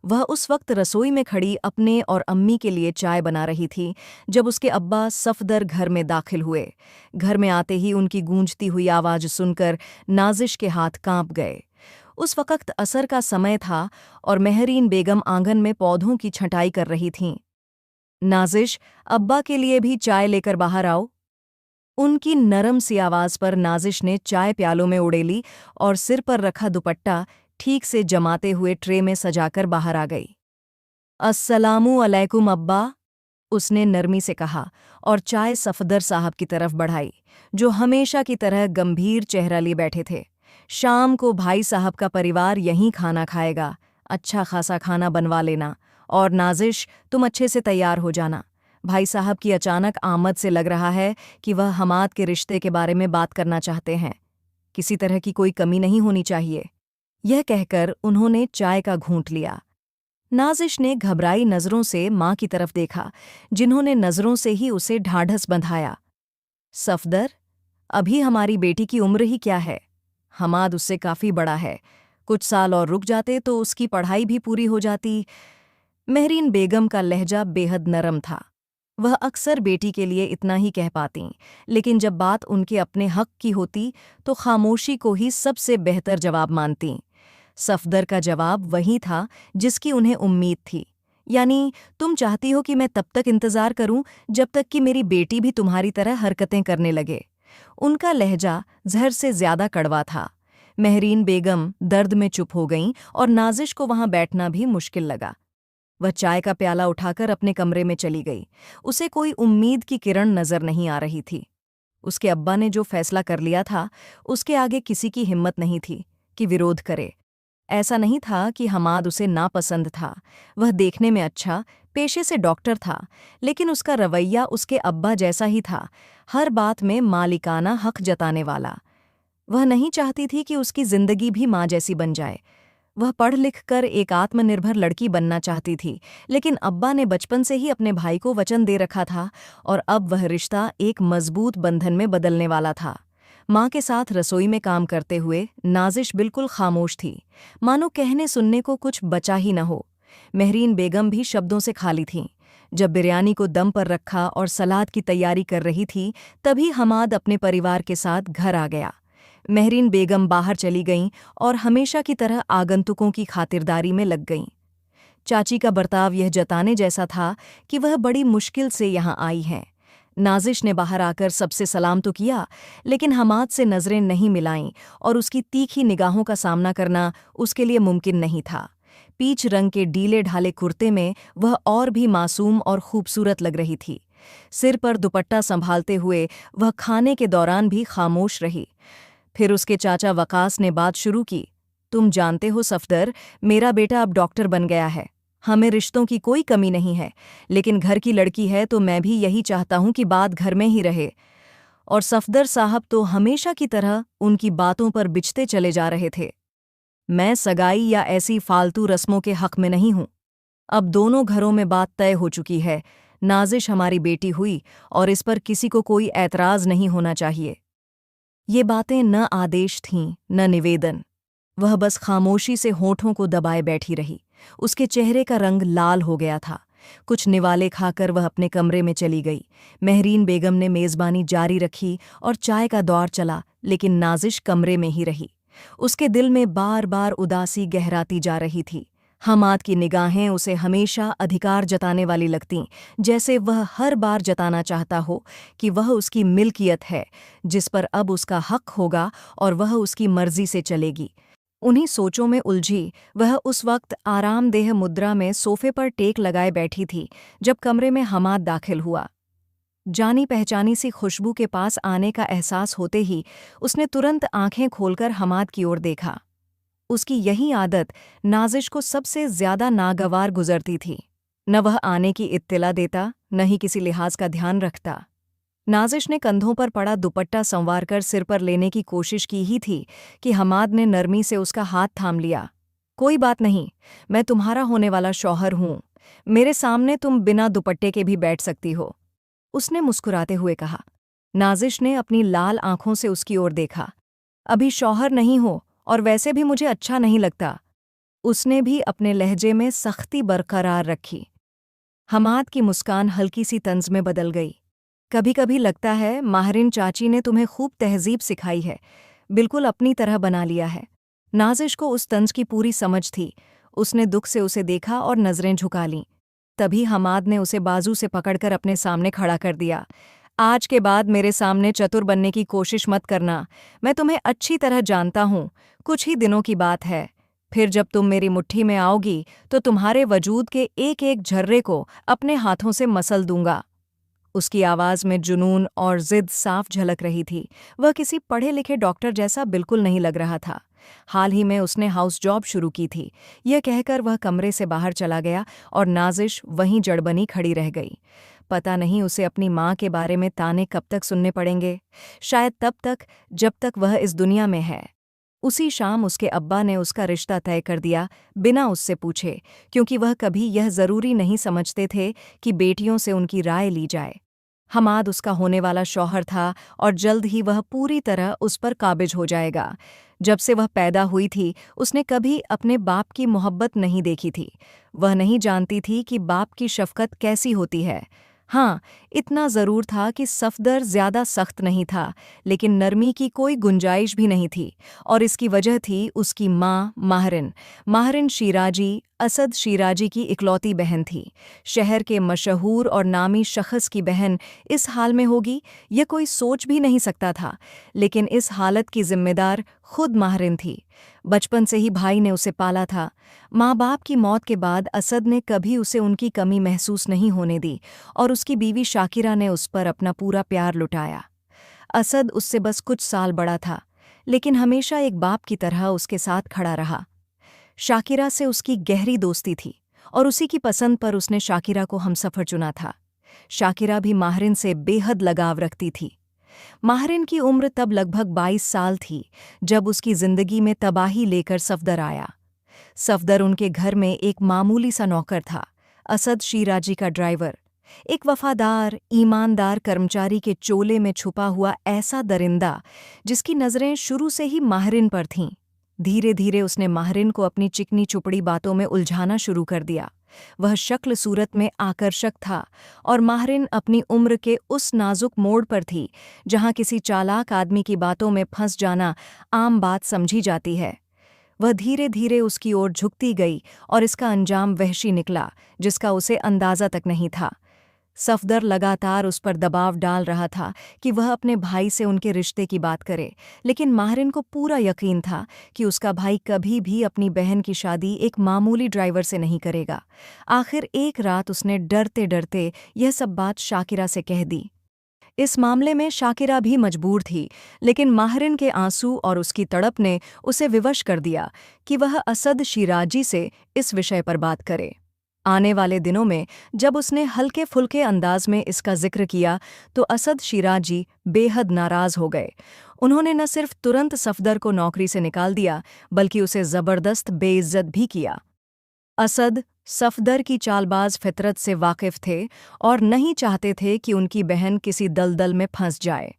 वह उस वक्त रसोई में खड़ी अपने और अम्मी के लिए चाय बना रही थी जब उसके अब्बा सफदर घर में दाखिल हुए। घर में आते ही उनकी गूंजती हुई आवाज सुनकर नाजिश के हाथ कांप गए। उस वक्त असर का समय था और मेहरीन बेगम आंगन में पौधों की छंटाई कर रही थीं। नाजिश, अब्बा के लिए भी चाय लेकर बाहर आओ। उनकी नरम सी आवाज पर नाजिश ने चाय प्यालों में उड़ेली और सिर पर रखा दुपट्टा ठीक से जमाते हुए ट्रे में सजाकर बाहर आ गई। अस्सलामु अलैकुम अब्बा, उसने नरमी से कहा और चाय सफदर साहब की तरफ बढ़ाई, जो हमेशा की तरह गंभीर चेहरा लिए बैठे थे। शाम को भाई साहब का परिवार यहीं खाना खाएगा, अच्छा खासा खाना बनवा लेना। और नाजिश, तुम अच्छे से तैयार हो जाना। भाई साहब की अचानक आमद से लग रहा है कि वह हमाद के रिश्ते के बारे में बात करना चाहते हैं। किसी तरह की कोई कमी नहीं होनी चाहिए। यह कहकर उन्होंने चाय का घूंट लिया। नाजिश ने घबराई नजरों से मां की तरफ देखा, जिन्होंने नजरों से ही उसे ढाढ़स बंधाया। सफदर, अभी हमारी बेटी की उम्र ही क्या है? हमाद उससे काफी बड़ा है। कुछ साल और रुक जाते तो उसकी पढ़ाई भी पूरी हो जाती। मेहरीन बेगम का लहजा बेहद नरम था। वह अक्सर बेटी के लिए इतना ही कह पातीं, लेकिन जब बात उनके अपने हक की होती तो खामोशी को ही सबसे बेहतर जवाब मानतीं। सफदर का जवाब वही था जिसकी उन्हें उम्मीद थी, यानी तुम चाहती हो कि मैं तब तक इंतजार करूं जब तक कि मेरी बेटी भी तुम्हारी तरह हरकतें करने लगे। उनका लहजा जहर से ज्यादा कड़वा था। मेहरीन बेगम दर्द में चुप हो गईं और नाजिश को वहां बैठना भी मुश्किल लगा। वह चाय का प्याला उठाकर अपने कमरे में चली गई। उसे कोई उम्मीद की किरण नजर नहीं आ रही थी। उसके अब्बा ने जो फैसला कर लिया था, उसके आगे किसी की हिम्मत नहीं थी कि विरोध करे। ऐसा नहीं था कि हमाद उसे नापसंद था। वह देखने में अच्छा, पेशे से डॉक्टर था, लेकिन उसका रवैया उसके अब्बा जैसा ही था, हर बात में मालिकाना हक जताने वाला। वह नहीं चाहती थी कि उसकी जिंदगी भी माँ जैसी बन जाए। वह पढ़ लिख कर एक आत्मनिर्भर लड़की बनना चाहती थी, लेकिन अब्बा ने बचपन से ही अपने भाई को वचन दे रखा था और अब वह रिश्ता एक मजबूत बंधन में बदलने वाला था। माँ के साथ रसोई में काम करते हुए नाजिश बिल्कुल खामोश थी, मानो कहने सुनने को कुछ बचा ही न हो। मेहरीन बेगम भी शब्दों से खाली थीं। जब बिरयानी को दम पर रखा और सलाद की तैयारी कर रही थी, तभी हमाद अपने परिवार के साथ घर आ गया। मेहरीन बेगम बाहर चली गईं और हमेशा की तरह आगंतुकों की खातिरदारी में लग गईं। चाची का बर्ताव यह जताने जैसा था कि वह बड़ी मुश्किल से यहाँ आई हैं। नाजिश ने बाहर आकर सबसे सलाम तो किया, लेकिन हमाद से नजरें नहीं मिलाईं और उसकी तीखी निगाहों का सामना करना उसके लिए मुमकिन नहीं था। पीच रंग के ढीले ढाले कुर्ते में वह और भी मासूम और खूबसूरत लग रही थी। सिर पर दुपट्टा संभालते हुए वह खाने के दौरान भी खामोश रही। फिर उसके चाचा वकास ने बात शुरू की। तुम जानते हो सफदर, मेरा बेटा अब डॉक्टर बन गया है। हमें रिश्तों की कोई कमी नहीं है, लेकिन घर की लड़की है तो मैं भी यही चाहता हूं कि बात घर में ही रहे। और सफदर साहब तो हमेशा की तरह उनकी बातों पर बिछते चले जा रहे थे। मैं सगाई या ऐसी फालतू रस्मों के हक में नहीं हूं। अब दोनों घरों में बात तय हो चुकी है। नाजिश हमारी बेटी हुई और इस पर किसी को कोई ऐतराज नहीं होना चाहिए। ये बातें न आदेश थीं न निवेदन। वह बस खामोशी से होठों को दबाए बैठी रही। उसके चेहरे का रंग लाल हो गया था। कुछ निवाले खाकर वह अपने कमरे में चली गई। मेहरीन बेगम ने मेज़बानी जारी रखी और चाय का दौर चला, लेकिन नाजिश कमरे में ही रही। उसके दिल में बार बार उदासी गहराती जा रही थी। हमाद की निगाहें उसे हमेशा अधिकार जताने वाली लगतीं, जैसे वह हर बार जताना चाहता हो कि वह उसकी मिल्कियत है, जिस पर अब उसका हक होगा और वह उसकी मर्जी से चलेगी। उन्हीं सोचों में उलझी वह उस वक्त आरामदेह मुद्रा में सोफे पर टेक लगाए बैठी थी, जब कमरे में हमाद दाखिल हुआ। जानी पहचानी सी खुशबू के पास आने का एहसास होते ही उसने तुरंत आंखें खोलकर हमाद की ओर देखा। उसकी यही आदत नाजिश को सबसे ज्यादा नागवार गुजरती थी। न वह आने की इत्तिला देता, न ही किसी लिहाज का ध्यान रखता। नाजिश ने कंधों पर पड़ा दुपट्टा संवार कर सिर पर लेने की कोशिश की ही थी कि हमाद ने नरमी से उसका हाथ थाम लिया। कोई बात नहीं, मैं तुम्हारा होने वाला शौहर हूं। मेरे सामने तुम बिना दुपट्टे के भी बैठ सकती हो, उसने मुस्कुराते हुए कहा। नाजिश ने अपनी लाल आंखों से उसकी ओर देखा। अभी शौहर नहीं हो और वैसे भी मुझे अच्छा नहीं लगता। उसने भी अपने लहजे में सख्ती बरकरार रखी। हमाद की मुस्कान हल्की सी तंज में बदल गई। कभी कभी लगता है माहरिन चाची ने तुम्हें खूब तहजीब सिखाई है, बिल्कुल अपनी तरह बना लिया है। नाजिश को उस तंज की पूरी समझ थी। उसने दुख से उसे देखा और नजरें झुका लीं। तभी हमाद ने उसे बाजू से पकड़कर अपने सामने खड़ा कर दिया। आज के बाद मेरे सामने चतुर बनने की कोशिश मत करना। मैं तुम्हें अच्छी तरह जानता हूँ। कुछ ही दिनों की बात है, फिर जब तुम मेरी मुट्ठी में आओगी तो तुम्हारे वजूद के एक एक झर्रे को अपने हाथों से मसल दूंगा। उसकी आवाज़ में जुनून और जिद साफ झलक रही थी। वह किसी पढ़े लिखे डॉक्टर जैसा बिल्कुल नहीं लग रहा था। हाल ही में उसने हाउस जॉब शुरू की थी। यह कहकर वह कमरे से बाहर चला गया और नाजिश वहीं जड़बनी खड़ी रह गई। पता नहीं उसे अपनी माँ के बारे में ताने कब तक सुनने पड़ेंगे। शायद तब तक जब तक वह इस दुनिया में है। उसी शाम उसके अब्बा ने उसका रिश्ता तय कर दिया, बिना उससे पूछे, क्योंकि वह कभी यह जरूरी नहीं समझते थे कि बेटियों से उनकी राय ली जाए। हमाद उसका होने वाला शौहर था और जल्द ही वह पूरी तरह उस पर काबिज हो जाएगा। जब से वह पैदा हुई थी उसने कभी अपने बाप की मोहब्बत नहीं देखी थी। वह नहीं जानती थी कि बाप की शफकत कैसी होती है। हाँ, इतना ज़रूर था कि सफदर ज़्यादा सख्त नहीं था, लेकिन नरमी की कोई गुंजाइश भी नहीं थी। और इसकी वजह थी उसकी माँ माहरिन। माहरिन शिराजी, असद शिराजी की इकलौती बहन थी। शहर के मशहूर और नामी शख्स की बहन इस हाल में होगी, यह कोई सोच भी नहीं सकता था। लेकिन इस हालत की जिम्मेदार खुद माहरिन थी। बचपन से ही भाई ने उसे पाला था। माँ बाप की मौत के बाद असद ने कभी उसे उनकी कमी महसूस नहीं होने दी और उसकी बीवी शाकिरा ने उस पर अपना पूरा प्यार लुटाया। असद उससे बस कुछ साल बड़ा था, लेकिन हमेशा एक बाप की तरह उसके साथ खड़ा रहा। शाकिरा से उसकी गहरी दोस्ती थी और उसी की पसंद पर उसने शाकिरा को हमसफर चुना था। शाकिरा भी माहरिन से बेहद लगाव रखती थी। माहरिन की उम्र तब लगभग 22 साल थी जब उसकी जिंदगी में तबाही लेकर सफदर आया। सफदर उनके घर में एक मामूली सा नौकर था, असद शिराजी का ड्राइवर। एक वफादार, ईमानदार कर्मचारी के चोले में छुपा हुआ ऐसा दरिंदा जिसकी नज़रें शुरू से ही माहरिन पर थीं। धीरे धीरे उसने माहरिन को अपनी चिकनी चुपड़ी बातों में उलझाना शुरू कर दिया। वह शक्ल सूरत में आकर्षक था और माहरिन अपनी उम्र के उस नाजुक मोड़ पर थी जहां किसी चालाक आदमी की बातों में फंस जाना आम बात समझी जाती है। वह धीरे धीरे उसकी ओर झुकती गई और इसका अंजाम वहशी निकला जिसका उसे अंदाजा तक नहीं था। सफदर लगातार उस पर दबाव डाल रहा था कि वह अपने भाई से उनके रिश्ते की बात करे, लेकिन माहरिन को पूरा यकीन था कि उसका भाई कभी भी अपनी बहन की शादी एक मामूली ड्राइवर से नहीं करेगा। आखिर एक रात उसने डरते डरते यह सब बात शाकिरा से कह दी। इस मामले में शाकिरा भी मजबूर थी, लेकिन माहरिन के आंसू और उसकी तड़प ने उसे विवश कर दिया कि वह असद शिराजी से इस विषय पर बात करे। आने वाले दिनों में जब उसने हल्के फुल्के अंदाज में इसका जिक्र किया तो असद शिराजी बेहद नाराज हो गए। उन्होंने न सिर्फ तुरंत सफदर को नौकरी से निकाल दिया, बल्कि उसे जबरदस्त बेइज्जत भी किया। असद सफदर की चालबाज फितरत से वाकिफ थे और नहीं चाहते थे कि उनकी बहन किसी दलदल में फंस जाए।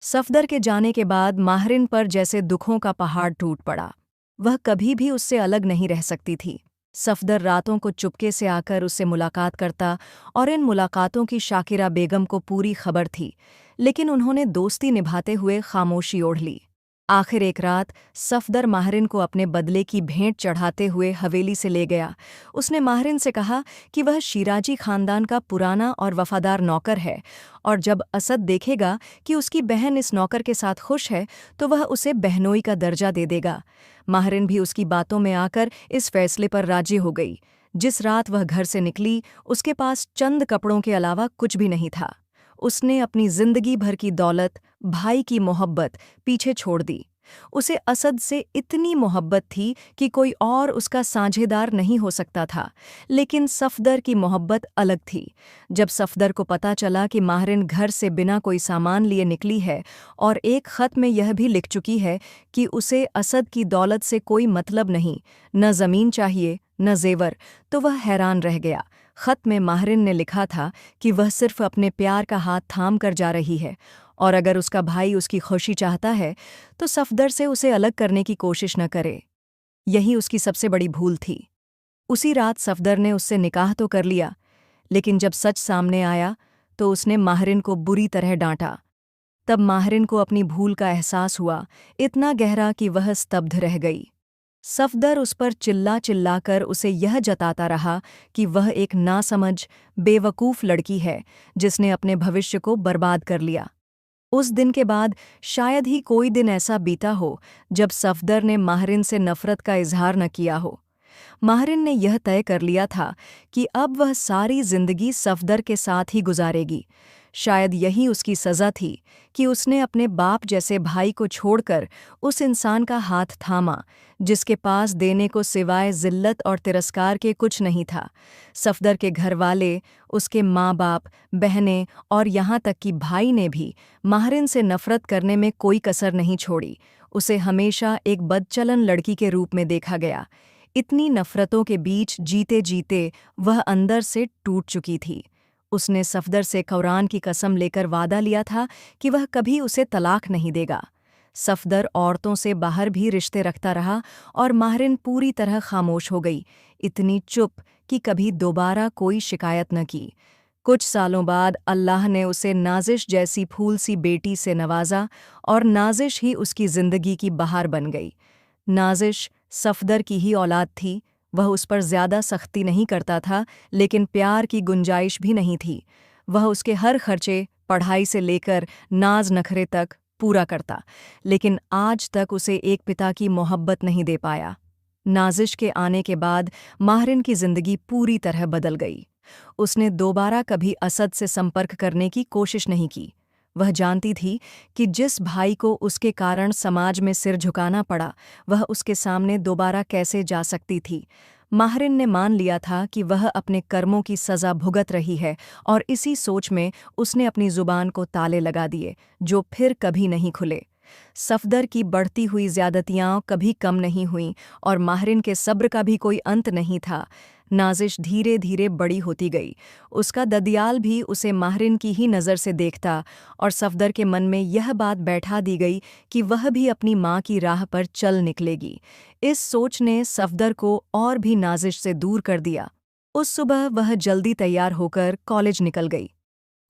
सफदर के जाने के बाद माहरिन पर जैसे दुखों का पहाड़ टूट पड़ा। वह कभी भी उससे अलग नहीं रह सकती थी। सफदर रातों को चुपके से आकर उससे मुलाकात करता और इन मुलाकातों की शाकिरा बेगम को पूरी खबर थी, लेकिन उन्होंने दोस्ती निभाते हुए खामोशी ओढ़ ली। आखिर एक रात सफदर माहरिन को अपने बदले की भेंट चढ़ाते हुए हवेली से ले गया। उसने माहरिन से कहा कि वह शिराजी खानदान का पुराना और वफादार नौकर है और जब असद देखेगा कि उसकी बहन इस नौकर के साथ खुश है तो वह उसे बहनोई का दर्जा दे देगा। माहरिन भी उसकी बातों में आकर इस फैसले पर राजी हो गई। जिस रात वह घर से निकली उसके पास चंद कपड़ों के अलावा कुछ भी नहीं था। उसने अपनी जिंदगी भर की दौलत, भाई की मोहब्बत पीछे छोड़ दी। उसे असद से इतनी मोहब्बत थी कि कोई और उसका साझेदार नहीं हो सकता था, लेकिन सफदर की मोहब्बत अलग थी। जब सफदर को पता चला कि माहरिन घर से बिना कोई सामान लिए निकली है और एक खत में यह भी लिख चुकी है कि उसे असद की दौलत से कोई मतलब नहीं, न ज़मीन चाहिए न जेवर, तो वह हैरान रह गया। खत में माहरिन ने लिखा था कि वह सिर्फ अपने प्यार का हाथ थाम कर जा रही है और अगर उसका भाई उसकी खुशी चाहता है तो सफदर से उसे अलग करने की कोशिश न करे। यही उसकी सबसे बड़ी भूल थी। उसी रात सफदर ने उससे निकाह तो कर लिया, लेकिन जब सच सामने आया तो उसने माहरिन को बुरी तरह डांटा। तब माहरिन को अपनी भूल का एहसास हुआ, इतना गहरा कि वह स्तब्ध रह गई। सफदर उस पर चिल्ला चिल्लाकर उसे यह जताता रहा कि वह एक नासमझ, बेवकूफ़ लड़की है जिसने अपने भविष्य को बर्बाद कर लिया। उस दिन के बाद शायद ही कोई दिन ऐसा बीता हो जब सफदर ने माहरिन से नफ़रत का इजहार न किया हो। माहरिन ने यह तय कर लिया था कि अब वह सारी जिंदगी सफदर के साथ ही गुजारेगी। शायद यही उसकी सज़ा थी कि उसने अपने बाप जैसे भाई को छोड़कर उस इंसान का हाथ थामा जिसके पास देने को सिवाय जिल्लत और तिरस्कार के कुछ नहीं था। सफदर के घरवाले, उसके माँ बाप, बहनें और यहाँ तक कि भाई ने भी माहरिन से नफ़रत करने में कोई कसर नहीं छोड़ी। उसे हमेशा एक बदचलन लड़की के रूप में देखा गया। इतनी नफ़रतों के बीच जीते जीते वह अंदर से टूट चुकी थी। उसने सफदर से कुरान की कसम लेकर वादा लिया था कि वह कभी उसे तलाक नहीं देगा। सफदर औरतों से बाहर भी रिश्ते रखता रहा और माहरिन पूरी तरह खामोश हो गई, इतनी चुप कि कभी दोबारा कोई शिकायत न की। कुछ सालों बाद अल्लाह ने उसे नाजिश जैसी फूल सी बेटी से नवाजा और नाजिश ही उसकी जिंदगी की बहार बन गई। नाजिश सफदर की ही औलाद थी। वह उस पर ज्यादा सख्ती नहीं करता था, लेकिन प्यार की गुंजाइश भी नहीं थी। वह उसके हर खर्चे, पढ़ाई से लेकर नाज नखरे तक पूरा करता, लेकिन आज तक उसे एक पिता की मोहब्बत नहीं दे पाया। नाजिश के आने के बाद माहरिन की जिंदगी पूरी तरह बदल गई। उसने दोबारा कभी असद से संपर्क करने की कोशिश नहीं की। वह जानती थी कि जिस भाई को उसके कारण समाज में सिर झुकाना पड़ा, वह उसके सामने दोबारा कैसे जा सकती थी। माहरिन ने मान लिया था कि वह अपने कर्मों की सज़ा भुगत रही है और इसी सोच में उसने अपनी ज़ुबान को ताले लगा दिए, जो फिर कभी नहीं खुले। सफदर की बढ़ती हुई ज़्यादतियाँ कभी कम नहीं हुईं और माहरिन के सब्र का भी कोई अंत नहीं था। नाजिश धीरे धीरे बड़ी होती गई। उसका ददियाल भी उसे माहरिन की ही नज़र से देखता और सफदर के मन में यह बात बैठा दी गई कि वह भी अपनी माँ की राह पर चल निकलेगी। इस सोच ने सफदर को और भी नाजिश से दूर कर दिया। उस सुबह वह जल्दी तैयार होकर कॉलेज निकल गई।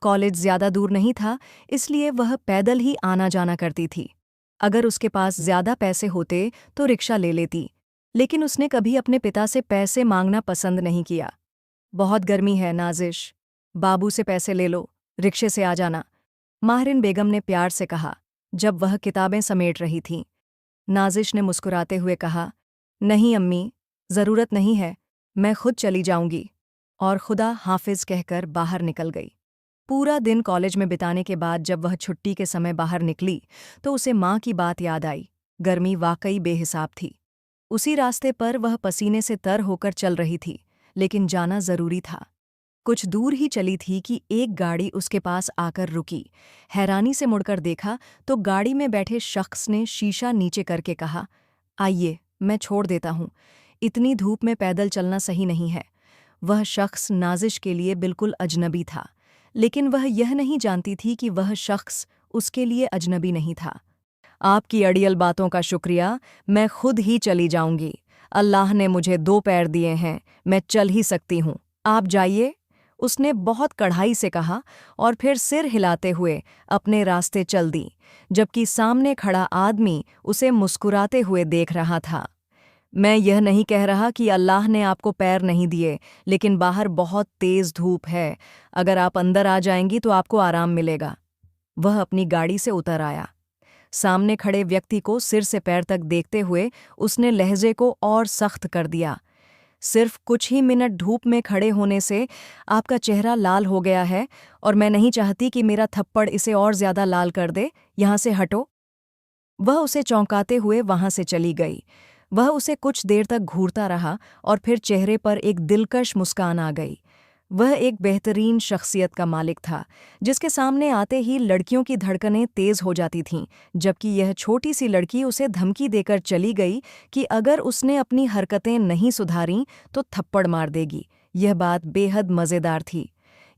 कॉलेज ज्यादा दूर नहीं था, इसलिए वह पैदल ही आना जाना करती थी। अगर उसके पास ज्यादा पैसे होते तो रिक्शा ले लेती, लेकिन उसने कभी अपने पिता से पैसे मांगना पसंद नहीं किया। बहुत गर्मी है नाजिश, बाबू से पैसे ले लो, रिक्शे से आ जाना, माहरिन बेगम ने प्यार से कहा जब वह किताबें समेट रही थी। नाजिश ने मुस्कुराते हुए कहा, नहीं अम्मी, ज़रूरत नहीं है, मैं खुद चली जाऊंगी, और खुदा हाफिज कहकर बाहर निकल गई। पूरा दिन कॉलेज में बिताने के बाद जब वह छुट्टी के समय बाहर निकली तो उसे माँ की बात याद आई। गर्मी वाकई बेहिसाब थी। उसी रास्ते पर वह पसीने से तर होकर चल रही थी, लेकिन जाना जरूरी था। कुछ दूर ही चली थी कि एक गाड़ी उसके पास आकर रुकी। हैरानी से मुड़कर देखा तो गाड़ी में बैठे शख्स ने शीशा नीचे करके कहा, आइए, मैं छोड़ देता हूँ, इतनी धूप में पैदल चलना सही नहीं है। वह शख्स नाजिश के लिए बिल्कुल अजनबी था, लेकिन वह यह नहीं जानती थी कि वह शख्स उसके लिए अजनबी नहीं था। आपकी अड़ियल बातों का शुक्रिया, मैं खुद ही चली जाऊंगी। अल्लाह ने मुझे 2 पैर दिए हैं, मैं चल ही सकती हूँ, आप जाइए, उसने बहुत कड़ाई से कहा और फिर सिर हिलाते हुए अपने रास्ते चल दी, जबकि सामने खड़ा आदमी उसे मुस्कुराते हुए देख रहा था। मैं यह नहीं कह रहा कि अल्लाह ने आपको पैर नहीं दिए, लेकिन बाहर बहुत तेज धूप है। अगर आप अंदर आ जाएंगी तो आपको आराम मिलेगा। वह अपनी गाड़ी से उतर आया। सामने खड़े व्यक्ति को सिर से पैर तक देखते हुए उसने लहजे को और सख्त कर दिया। सिर्फ कुछ ही मिनट धूप में खड़े होने से आपका चेहरा लाल हो गया है और मैं नहीं चाहती कि मेरा थप्पड़ इसे और ज्यादा लाल कर दे। यहाँ से हटो। वह उसे चौंकाते हुए वहां से चली गई। वह उसे कुछ देर तक घूरता रहा और फिर चेहरे पर एक दिलकश मुस्कान आ गई। वह एक बेहतरीन शख्सियत का मालिक था, जिसके सामने आते ही लड़कियों की धड़कनें तेज हो जाती थीं, जबकि यह छोटी सी लड़की उसे धमकी देकर चली गई कि अगर उसने अपनी हरकतें नहीं सुधारीं तो थप्पड़ मार देगी। यह बात बेहद मज़ेदार थी।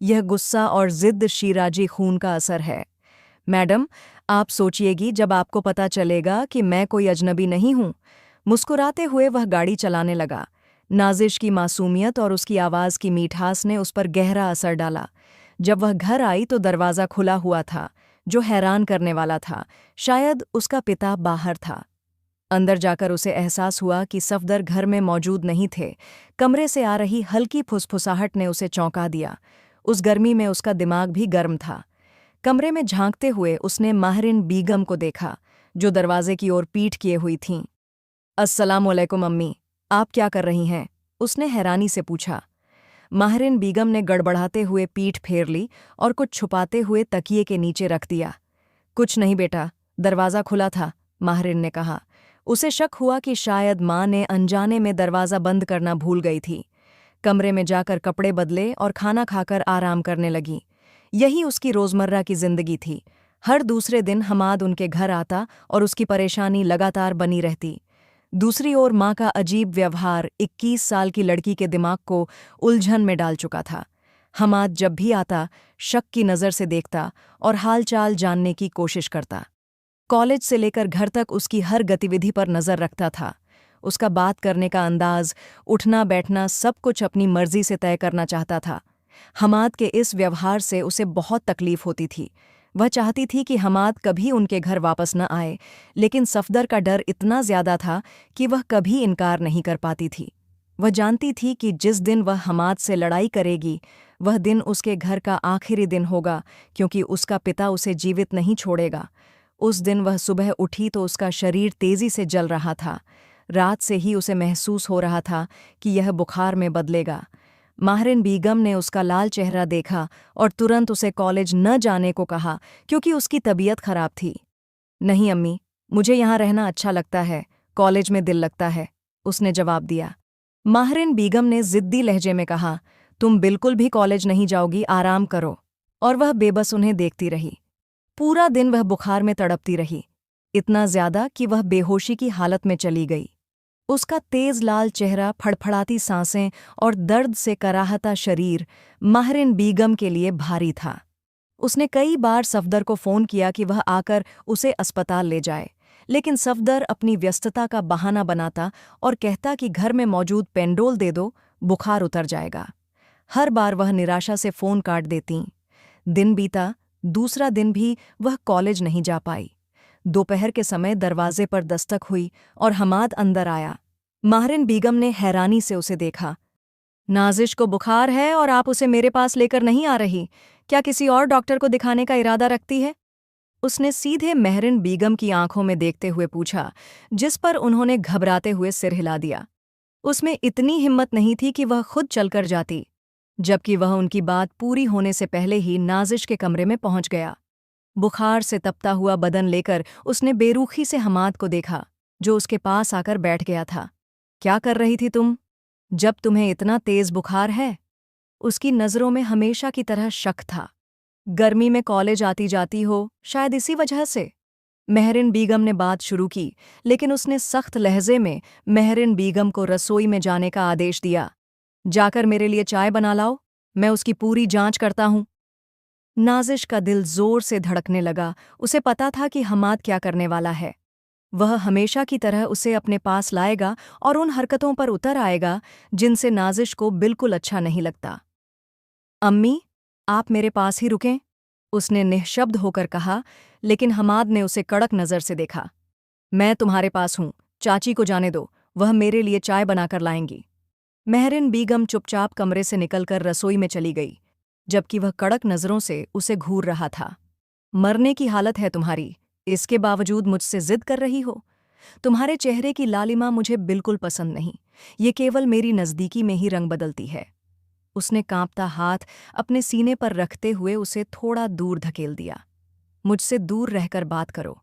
यह गुस्सा और ज़िद्द शिराजी खून का असर है। मैडम, आप सोचिएगी जब आपको पता चलेगा कि मैं कोई अजनबी नहीं हूँ। मुस्कुराते हुए वह गाड़ी चलाने लगा। नाजिश की मासूमियत और उसकी आवाज़ की मीठास ने उस पर गहरा असर डाला। जब वह घर आई तो दरवाज़ा खुला हुआ था, जो हैरान करने वाला था। शायद उसका पिता बाहर था। अंदर जाकर उसे एहसास हुआ कि सफदर घर में मौजूद नहीं थे। कमरे से आ रही हल्की फुसफुसाहट ने उसे चौंका दिया। उस गर्मी में उसका दिमाग भी गर्म था। कमरे में झांकते हुए उसने माहरिन बीगम को देखा, जो दरवाजे की ओर पीठ किए हुई थीं। अस्सलामुअलैकुम अम्मी, आप क्या कर रही हैं? उसने हैरानी से पूछा। माहरिन बीगम ने गड़बड़ाते हुए पीठ फेर ली और कुछ छुपाते हुए तकिए के नीचे रख दिया। कुछ नहीं बेटा, दरवाज़ा खुला था, माहरिन ने कहा। उसे शक हुआ कि शायद माँ ने अनजाने में दरवाज़ा बंद करना भूल गई थी। कमरे में जाकर कपड़े बदले और खाना खाकर आराम करने लगी। यही उसकी रोज़मर्रा की जिंदगी थी। हर दूसरे दिन हमाद उनके घर आता और उसकी परेशानी लगातार बनी रहती। दूसरी ओर माँ का अजीब व्यवहार 21 साल की लड़की के दिमाग को उलझन में डाल चुका था। हमाद जब भी आता, शक की नज़र से देखता और हालचाल जानने की कोशिश करता। कॉलेज से लेकर घर तक उसकी हर गतिविधि पर नज़र रखता था। उसका बात करने का अंदाज, उठना बैठना, सब कुछ अपनी मर्जी से तय करना चाहता था। हमाद के इस व्यवहार से उसे बहुत तकलीफ होती थी। वह चाहती थी कि हमाद कभी उनके घर वापस न आए, लेकिन सफदर का डर इतना ज्यादा था कि वह कभी इनकार नहीं कर पाती थी। वह जानती थी कि जिस दिन वह हमाद से लड़ाई करेगी, वह दिन उसके घर का आखिरी दिन होगा, क्योंकि उसका पिता उसे जीवित नहीं छोड़ेगा। उस दिन वह सुबह उठी तो उसका शरीर तेजी से जल रहा था। रात से ही उसे महसूस हो रहा था कि यह बुखार में बदलेगा। माहरिन बीगम ने उसका लाल चेहरा देखा और तुरंत उसे कॉलेज न जाने को कहा, क्योंकि उसकी तबीयत खराब थी। नहीं अम्मी, मुझे यहाँ रहना अच्छा लगता है, कॉलेज में दिल लगता है, उसने जवाब दिया। माहरिन बीगम ने जिद्दी लहजे में कहा, तुम बिल्कुल भी कॉलेज नहीं जाओगी, आराम करो। और वह बेबस उन्हें देखती रही। पूरा दिन वह बुखार में तड़पती रही, इतना ज्यादा कि वह बेहोशी की हालत में चली गई। उसका तेज लाल चेहरा, फड़फड़ाती सांसें और दर्द से कराहता शरीर माहरिन बीगम के लिए भारी था। उसने कई बार सफदर को फोन किया कि वह आकर उसे अस्पताल ले जाए, लेकिन सफदर अपनी व्यस्तता का बहाना बनाता और कहता कि घर में मौजूद पेंडोल दे दो, बुखार उतर जाएगा। हर बार वह निराशा से फोन काट देतीं। दिन बीता, दूसरा दिन भी वह कॉलेज नहीं जा पाई। दोपहर के समय दरवाजे पर दस्तक हुई और हमाद अंदर आया। माहरिन बीगम ने हैरानी से उसे देखा। नाजिश को बुखार है और आप उसे मेरे पास लेकर नहीं आ रही, क्या किसी और डॉक्टर को दिखाने का इरादा रखती है? उसने सीधे माहरिन बीगम की आंखों में देखते हुए पूछा, जिस पर उन्होंने घबराते हुए सिर हिला दिया। उसमें इतनी हिम्मत नहीं थी कि वह खुद चलकर जाती, जबकि वह उनकी बात पूरी होने से पहले ही नाजिश के कमरे में पहुंच गया। बुखार से तपता हुआ बदन लेकर उसने बेरुखी से हमाद को देखा, जो उसके पास आकर बैठ गया था। क्या कर रही थी तुम, जब तुम्हें इतना तेज बुखार है? उसकी नज़रों में हमेशा की तरह शक था। गर्मी में कॉलेज आती जाती हो, शायद इसी वजह से। माहरिन बीगम ने बात शुरू की, लेकिन उसने सख्त लहजे में माहरिन बीगम को रसोई में जाने का आदेश दिया। जाकर मेरे लिए चाय बना लाओ, मैं उसकी पूरी जांच करता हूं। नाजिश का दिल जोर से धड़कने लगा। उसे पता था कि हमाद क्या करने वाला है। वह हमेशा की तरह उसे अपने पास लाएगा और उन हरकतों पर उतर आएगा जिनसे नाजिश को बिल्कुल अच्छा नहीं लगता। अम्मी, आप मेरे पास ही रुकें, उसने निःशब्द होकर कहा, लेकिन हमाद ने उसे कड़क नज़र से देखा। मैं तुम्हारे पास हूं, चाची को जाने दो, वह मेरे लिए चाय बनाकर लाएंगी। माहरिन बीगम चुपचाप कमरे से निकलकर रसोई में चली गई, जबकि वह कड़क नज़रों से उसे घूर रहा था। मरने की हालत है तुम्हारी, इसके बावजूद मुझसे जिद कर रही हो? तुम्हारे चेहरे की लालिमा मुझे बिल्कुल पसंद नहीं, ये केवल मेरी नज़दीकी में ही रंग बदलती है। उसने कांपता हाथ अपने सीने पर रखते हुए उसे थोड़ा दूर धकेल दिया। मुझसे दूर रहकर बात करो।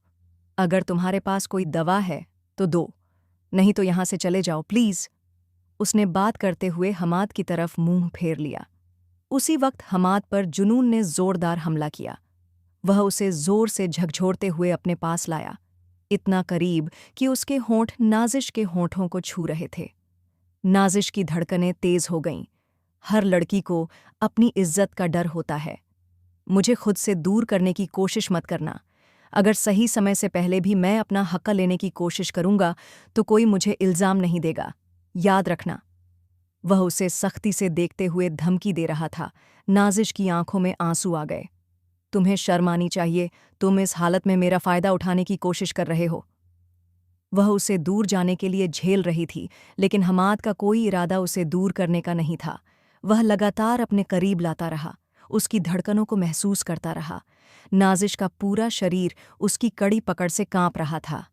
अगर तुम्हारे पास कोई दवा है तो दो, नहीं तो यहां से चले जाओ प्लीज। उसने बात करते हुए हमाद की तरफ मुंह फेर लिया। उसी वक्त हमाद पर जुनून ने जोरदार हमला किया। वह उसे जोर से झकझोरते हुए अपने पास लाया, इतना करीब कि उसके होंठ नाजिश के होंठों को छू रहे थे। नाजिश की धड़कनें तेज हो गईं। हर लड़की को अपनी इज्जत का डर होता है। मुझे खुद से दूर करने की कोशिश मत करना। अगर सही समय से पहले भी मैं अपना हक़ लेने की कोशिश करूंगा तो कोई मुझे इल्ज़ाम नहीं देगा। याद रखना। वह उसे सख्ती से देखते हुए धमकी दे रहा था। नाज़िश की आंखों में आंसू आ गए। तुम्हें शर्म आनी चाहिए, तुम इस हालत में मेरा फ़ायदा उठाने की कोशिश कर रहे हो। वह उसे दूर जाने के लिए झेल रही थी, लेकिन हमाद का कोई इरादा उसे दूर करने का नहीं था। वह लगातार अपने करीब लाता रहा, उसकी धड़कनों को महसूस करता रहा। नाज़िश का पूरा शरीर उसकी कड़ी पकड़ से कांप रहा था।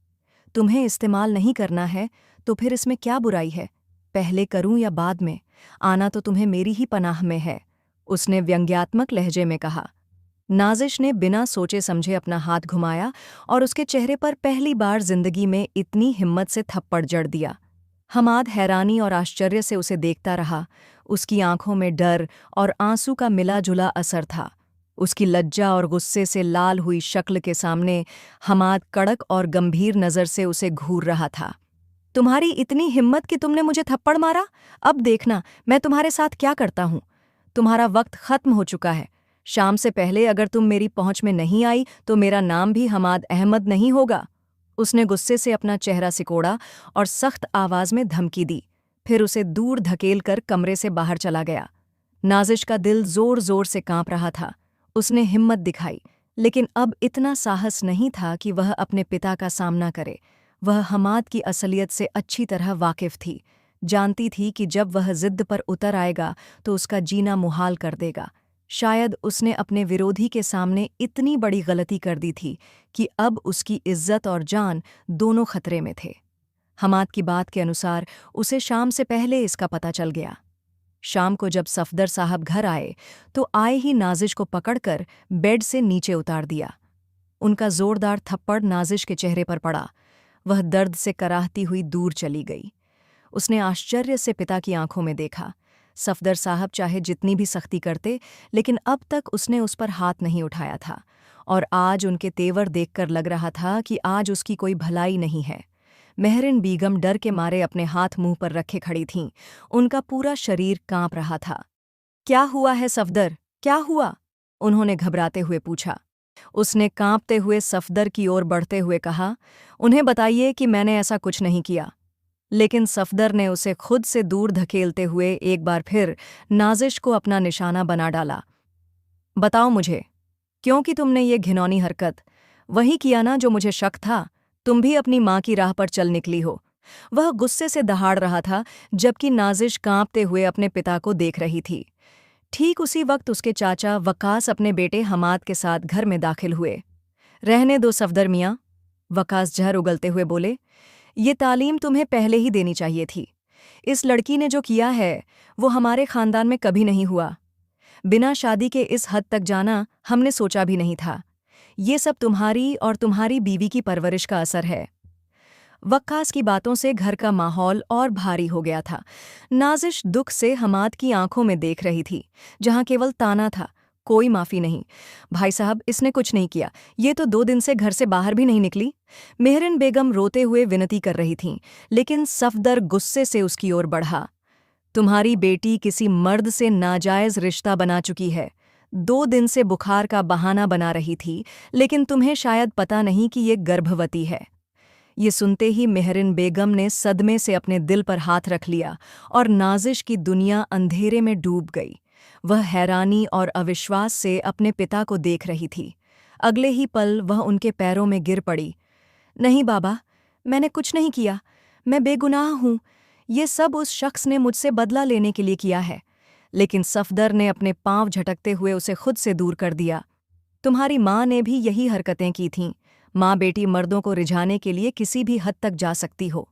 तुम्हें इस्तेमाल नहीं करना है तो फिर इसमें क्या बुराई है? पहले करूं या बाद में? आना तो तुम्हें मेरी ही पनाह में है, उसने व्यंग्यात्मक लहजे में कहा। नाज़िश ने बिना सोचे समझे अपना हाथ घुमाया और उसके चेहरे पर पहली बार जिंदगी में इतनी हिम्मत से थप्पड़ जड़ दिया। हमाद हैरानी और आश्चर्य से उसे देखता रहा। उसकी आंखों में डर और आंसू का मिला जुला असर था। उसकी लज्जा और गुस्से से लाल हुई शक्ल के सामने हमाद कड़क और गंभीर नज़र से उसे घूर रहा था। तुम्हारी इतनी हिम्मत कि तुमने मुझे थप्पड़ मारा? अब देखना मैं तुम्हारे साथ क्या करता हूं। तुम्हारा वक्त खत्म हो चुका है। शाम से पहले अगर तुम मेरी पहुंच में नहीं आई तो मेरा नाम भी हमाद अहमद नहीं होगा। उसने गुस्से से अपना चेहरा सिकोड़ा और सख्त आवाज में धमकी दी। फिर उसे दूर धकेलकर कमरे से बाहर चला गया। नाज़िश का दिल जोर जोर से कांप रहा था। उसने हिम्मत दिखाई, लेकिन अब इतना साहस नहीं था कि वह अपने पिता का सामना करे। वह हमाद की असलियत से अच्छी तरह वाकिफ थी, जानती थी कि जब वह जिद पर उतर आएगा तो उसका जीना मुहाल कर देगा। शायद उसने अपने विरोधी के सामने इतनी बड़ी गलती कर दी थी कि अब उसकी इज्जत और जान दोनों खतरे में थे। हमाद की बात के अनुसार उसे शाम से पहले इसका पता चल गया। शाम को जब सफदर साहब घर आए तो आए ही नाज़िश को पकड़कर बेड से नीचे उतार दिया। उनका जोरदार थप्पड़ नाज़िश के चेहरे पर पड़ा। वह दर्द से कराहती हुई दूर चली गई। उसने आश्चर्य से पिता की आंखों में देखा। सफदर साहब चाहे जितनी भी सख्ती करते, लेकिन अब तक उसने उस पर हाथ नहीं उठाया था, और आज उनके तेवर देखकर लग रहा था कि आज उसकी कोई भलाई नहीं है। मेहरिन बीगम डर के मारे अपने हाथ मुंह पर रखे खड़ी थीं। उनका पूरा शरीर कांप रहा था। क्या हुआ है सफदर, क्या हुआ? उन्होंने घबराते हुए पूछा। उसने कांपते हुए सफदर की ओर बढ़ते हुए कहा, उन्हें बताइए कि मैंने ऐसा कुछ नहीं किया। लेकिन सफदर ने उसे खुद से दूर धकेलते हुए एक बार फिर नाज़िश को अपना निशाना बना डाला। बताओ मुझे, क्योंकि तुमने ये घिनौनी हरकत वही किया ना जो मुझे शक था? तुम भी अपनी माँ की राह पर चल निकली हो। वह गुस्से से दहाड़ रहा था, जबकि नाज़िश कांपते हुए अपने पिता को देख रही थी। ठीक उसी वक्त उसके चाचा वकास अपने बेटे हमाद के साथ घर में दाखिल हुए। रहने दो सफदर मियाँ, वकास जहर उगलते हुए बोले। ये तालीम तुम्हें पहले ही देनी चाहिए थी। इस लड़की ने जो किया है वो हमारे खानदान में कभी नहीं हुआ। बिना शादी के इस हद तक जाना हमने सोचा भी नहीं था। ये सब तुम्हारी और तुम्हारी बीवी की परवरिश का असर है। वक्कास की बातों से घर का माहौल और भारी हो गया था। नाज़िश दुख से हमाद की आंखों में देख रही थी, जहां केवल ताना था, कोई माफी नहीं। भाई साहब, इसने कुछ नहीं किया, ये तो 2 दिन से घर से बाहर भी नहीं निकली। मेहरिन बेगम रोते हुए विनती कर रही थीं, लेकिन सफदर गुस्से से उसकी ओर बढ़ा। तुम्हारी बेटी किसी मर्द से नाजायज रिश्ता बना चुकी है। 2 दिन से बुखार का बहाना बना रही थी, लेकिन तुम्हें शायद पता नहीं कि ये गर्भवती है। ये सुनते ही मेहरिन बेगम ने सदमे से अपने दिल पर हाथ रख लिया और नाज़िश की दुनिया अंधेरे में डूब गई। वह हैरानी और अविश्वास से अपने पिता को देख रही थी। अगले ही पल वह उनके पैरों में गिर पड़ी। नहीं बाबा, मैंने कुछ नहीं किया, मैं बेगुनाह हूँ। ये सब उस शख्स ने मुझसे बदला लेने के लिए किया है। लेकिन सफदर ने अपने पांव झटकते हुए उसे खुद से दूर कर दिया। तुम्हारी माँ ने भी यही हरकतें की थीं। माँ बेटी मर्दों को रिझाने के लिए किसी भी हद तक जा सकती हो।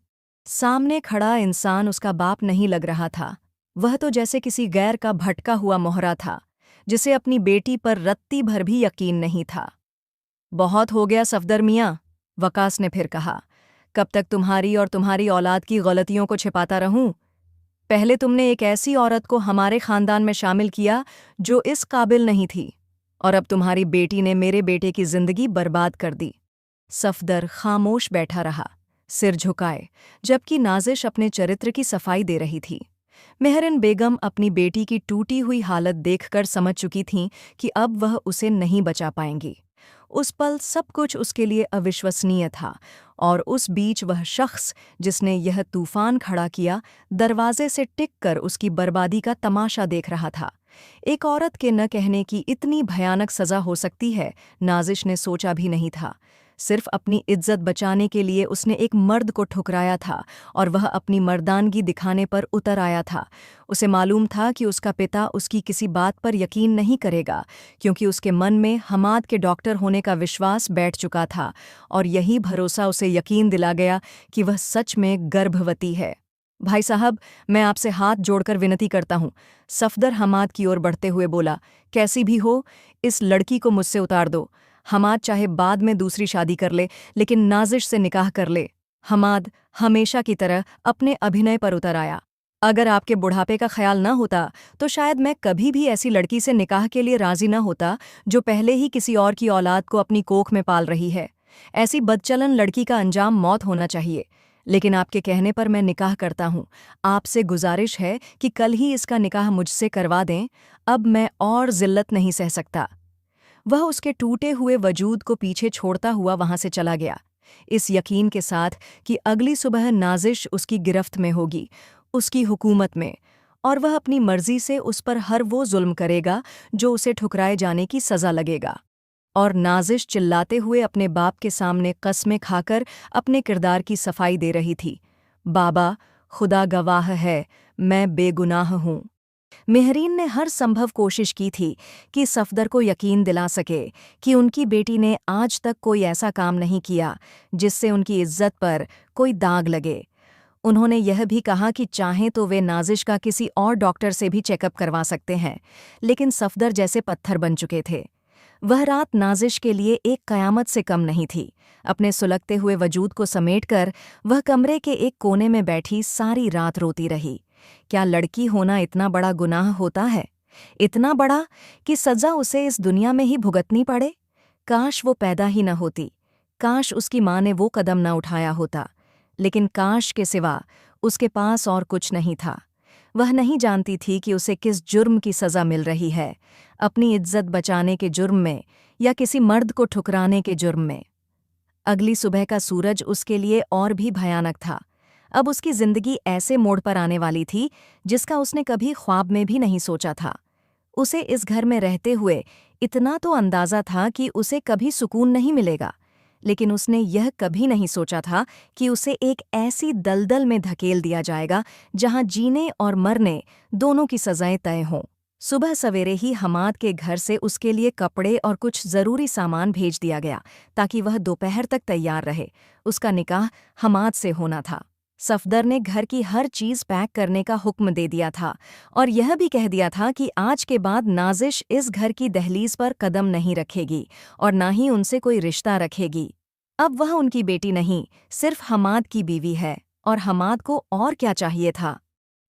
सामने खड़ा इंसान उसका बाप नहीं लग रहा था। वह तो जैसे किसी गैर का भटका हुआ मोहरा था, जिसे अपनी बेटी पर रत्ती भर भी यकीन नहीं था। बहुत हो गया सफदर मियाँ, वकास ने फिर कहा। कब तक तुम्हारी और तुम्हारी औलाद की गलतियों को छिपाता रहूं? पहले तुमने एक ऐसी औरत को हमारे खानदान में शामिल किया जो इस काबिल नहीं थी, और अब तुम्हारी बेटी ने मेरे बेटे की जिंदगी बर्बाद कर दी। सफदर खामोश बैठा रहा, सिर झुकाए, जबकि नाज़िश अपने चरित्र की सफाई दे रही थी। मेहरिन बेगम अपनी बेटी की टूटी हुई हालत देखकर समझ चुकी थीं कि अब वह उसे नहीं बचा पाएंगी। उस पल सब कुछ उसके लिए अविश्वसनीय था, और उस बीच वह शख्स जिसने यह तूफान खड़ा किया, दरवाजे से टिककर उसकी बर्बादी का तमाशा देख रहा था। एक औरत के न कहने की इतनी भयानक सज़ा हो सकती है, नाज़िश ने सोचा भी नहीं था। सिर्फ अपनी इज्जत बचाने के लिए उसने एक मर्द को ठुकराया था, और वह अपनी मर्दानगी दिखाने पर उतर आया था। उसे मालूम था कि उसका पिता उसकी किसी बात पर यकीन नहीं करेगा, क्योंकि उसके मन में हमाद के डॉक्टर होने का विश्वास बैठ चुका था, और यही भरोसा उसे यकीन दिला गया कि वह सच में गर्भवती है। भाई साहब, मैं आपसे हाथ जोड़कर विनती करता हूँ, सफदर हमाद की ओर बढ़ते हुए बोला। कैसी भी हो, इस लड़की को मुझसे उतार दो। हमाद चाहे बाद में दूसरी शादी कर ले, लेकिन नाज़िश से निकाह कर ले। हमाद हमेशा की तरह अपने अभिनय पर उतर आया। अगर आपके बुढ़ापे का ख्याल न होता तो शायद मैं कभी भी ऐसी लड़की से निकाह के लिए राजी न होता जो पहले ही किसी और की औलाद को अपनी कोख में पाल रही है। ऐसी बदचलन लड़की का अंजाम मौत होना चाहिए। लेकिन आपके कहने पर मैं निकाह करता हूँ। आपसे गुजारिश है कि कल ही इसका निकाह मुझसे करवा दें। अब मैं और जिल्लत नहीं सह सकता। वह उसके टूटे हुए वजूद को पीछे छोड़ता हुआ वहां से चला गया, इस यकीन के साथ कि अगली सुबह नाज़िश उसकी गिरफ्त में होगी, उसकी हुकूमत में, और वह अपनी मर्जी से उस पर हर वो जुल्म करेगा जो उसे ठुकराए जाने की सज़ा लगेगा। और नाज़िश चिल्लाते हुए अपने बाप के सामने कस्में खाकर अपने किरदार की सफाई दे रही थी। बाबा, खुदा गवाह है, मैं बेगुनाह हूँ। मेहरीन ने हर संभव कोशिश की थी कि सफदर को यकीन दिला सके कि उनकी बेटी ने आज तक कोई ऐसा काम नहीं किया जिससे उनकी इज्जत पर कोई दाग लगे। उन्होंने यह भी कहा कि चाहें तो वे नाज़िश का किसी और डॉक्टर से भी चेकअप करवा सकते हैं, लेकिन सफदर जैसे पत्थर बन चुके थे। वह रात नाज़िश के लिए एक कयामत से कम नहीं थी। अपने सुलगते हुए वजूद को समेटकर वह कमरे के एक कोने में बैठी सारी रात रोती रही। क्या लड़की होना इतना बड़ा गुनाह होता है? इतना बड़ा कि सज़ा उसे इस दुनिया में ही भुगतनी पड़े? काश वो पैदा ही न होती, काश उसकी माँ ने वो कदम न उठाया होता। लेकिन काश के सिवा उसके पास और कुछ नहीं था। वह नहीं जानती थी कि उसे किस जुर्म की सज़ा मिल रही है, अपनी इज्जत बचाने के जुर्म में या किसी मर्द को ठुकराने के जुर्म में। अगली सुबह का सूरज उसके लिए और भी भयानक था। अब उसकी जिंदगी ऐसे मोड़ पर आने वाली थी जिसका उसने कभी ख्वाब में भी नहीं सोचा था। उसे इस घर में रहते हुए इतना तो अंदाज़ा था कि उसे कभी सुकून नहीं मिलेगा, लेकिन उसने यह कभी नहीं सोचा था कि उसे एक ऐसी दलदल में धकेल दिया जाएगा जहां जीने और मरने दोनों की सजाएं तय हों। सुबह सवेरे ही हमाद के घर से उसके लिए कपड़े और कुछ ज़रूरी सामान भेज दिया गया ताकि वह दोपहर तक तैयार रहे। उसका निकाह हमाद से होना था। सफदर ने घर की हर चीज़ पैक करने का हुक्म दे दिया था और यह भी कह दिया था कि आज के बाद नाज़िश इस घर की दहलीज पर कदम नहीं रखेगी और ना ही उनसे कोई रिश्ता रखेगी। अब वह उनकी बेटी नहीं, सिर्फ हमाद की बीवी है, और हमाद को और क्या चाहिए था।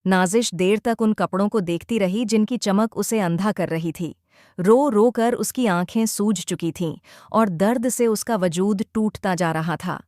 नाज़िश देर तक उन कपड़ों को देखती रही जिनकी चमक उसे अंधा कर रही थी। रो रो कर उसकी आंखें सूज चुकी थीं और दर्द से उसका वजूद टूटता जा रहा था।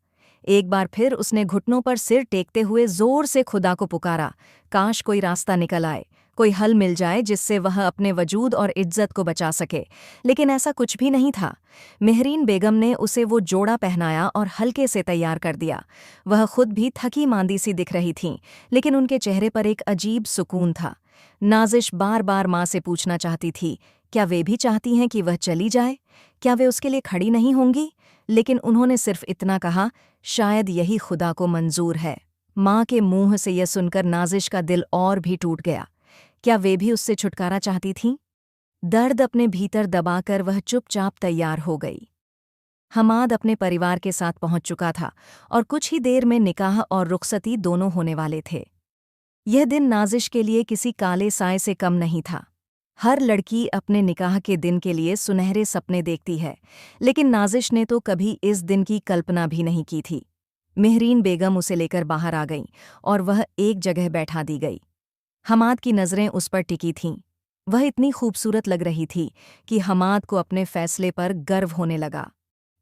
एक बार फिर उसने घुटनों पर सिर टेकते हुए जोर से खुदा को पुकारा, काश कोई रास्ता निकल आए, कोई हल मिल जाए जिससे वह अपने वजूद और इज्जत को बचा सके। लेकिन ऐसा कुछ भी नहीं था। मेहरीन बेगम ने उसे वो जोड़ा पहनाया और हल्के से तैयार कर दिया। वह खुद भी थकी मांदी सी दिख रही थीं, लेकिन उनके चेहरे पर एक अजीब सुकून था। नाज़िश बार बार माँ से पूछना चाहती थी, क्या वे भी चाहती हैं कि वह चली जाए? क्या वे उसके लिए खड़ी नहीं होंगी? लेकिन उन्होंने सिर्फ इतना कहा, शायद यही खुदा को मंजूर है। माँ के मुंह से यह सुनकर नाज़िश का दिल और भी टूट गया। क्या वे भी उससे छुटकारा चाहती थीं? दर्द अपने भीतर दबाकर वह चुपचाप तैयार हो गई। हमाद अपने परिवार के साथ पहुंच चुका था और कुछ ही देर में निकाह और रुखसती दोनों होने वाले थे। यह दिन नाज़िश के लिए किसी काले साए से कम नहीं था। हर लड़की अपने निकाह के दिन के लिए सुनहरे सपने देखती है, लेकिन नाज़िश ने तो कभी इस दिन की कल्पना भी नहीं की थी। मेहरीन बेगम उसे लेकर बाहर आ गईं और वह एक जगह बैठा दी गई। हमाद की नज़रें उस पर टिकी थीं। वह इतनी खूबसूरत लग रही थी कि हमाद को अपने फैसले पर गर्व होने लगा।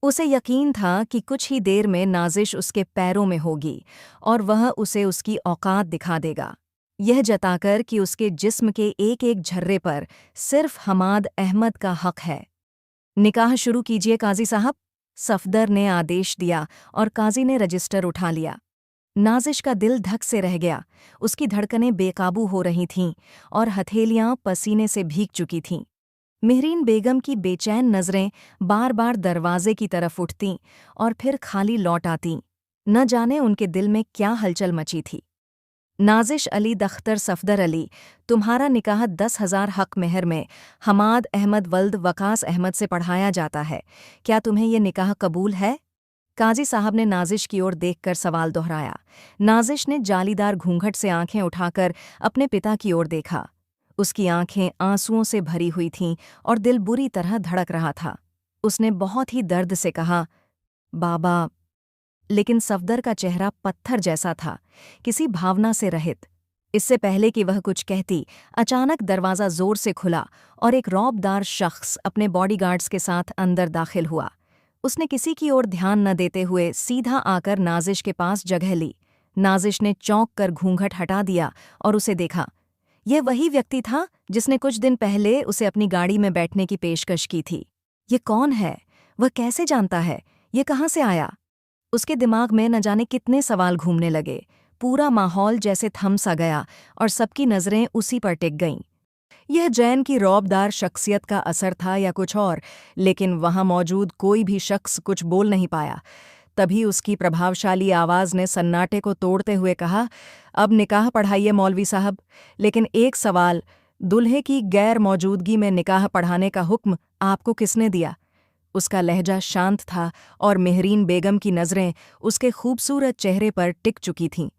उसे यकीन था कि कुछ ही देर में नाज़िश उसके पैरों में होगी और वह उसे उसकी औकात दिखा देगा, यह जताकर कि उसके जिस्म के एक एक झर्रे पर सिर्फ हमाद अहमद का हक है। निकाह शुरू कीजिए काजी साहब। सफदर ने आदेश दिया और काजी ने रजिस्टर उठा लिया। नाजिश का दिल धक से रह गया। उसकी धड़कनें बेकाबू हो रही थीं और हथेलियां पसीने से भीग चुकी थीं। मेहरीन बेगम की बेचैन नज़रें बार बार दरवाजे की तरफ उठतीं और फिर खाली लौट आतीं। न जाने उनके दिल में क्या हलचल मची थी। नाजिश अली दख्तर सफदर अली, तुम्हारा निकाह 10,000 हक मेहर में हमाद अहमद वल्द वकास अहमद से पढ़ाया जाता है। क्या तुम्हें ये निकाह कबूल है? काजी साहब ने नाजिश की ओर देखकर सवाल दोहराया। नाजिश ने जालीदार घूंघट से आंखें उठाकर अपने पिता की ओर देखा। उसकी आंखें आंसुओं से भरी हुई थीं और दिल बुरी तरह धड़क रहा था। उसने बहुत ही दर्द से कहा, बाबा। लेकिन सफदर का चेहरा पत्थर जैसा था, किसी भावना से रहित। इससे पहले कि वह कुछ कहती, अचानक दरवाज़ा जोर से खुला और एक रौबदार शख्स अपने बॉडीगार्ड्स के साथ अंदर दाखिल हुआ। उसने किसी की ओर ध्यान न देते हुए सीधा आकर नाजिश के पास जगह ली। नाजिश ने चौंक कर घूंघट हटा दिया और उसे देखा। यह वही व्यक्ति था जिसने कुछ दिन पहले उसे अपनी गाड़ी में बैठने की पेशकश की थी। ये कौन है? वह कैसे जानता है? ये कहाँ से आया? उसके दिमाग में न जाने कितने सवाल घूमने लगे। पूरा माहौल जैसे थम सा गया और सबकी नज़रें उसी पर टिक गईं। यह जैन की रौबदार शख्सियत का असर था या कुछ और, लेकिन वहां मौजूद कोई भी शख्स कुछ बोल नहीं पाया। तभी उसकी प्रभावशाली आवाज़ ने सन्नाटे को तोड़ते हुए कहा, अब निकाह पढ़ाइए मौलवी साहब, लेकिन एक सवाल, दुल्हे की गैर मौजूदगी में निकाह पढ़ाने का हुक्म आपको किसने दिया? उसका लहजा शांत था और मेहरीन बेगम की नज़रें उसके खूबसूरत चेहरे पर टिक चुकी थीं।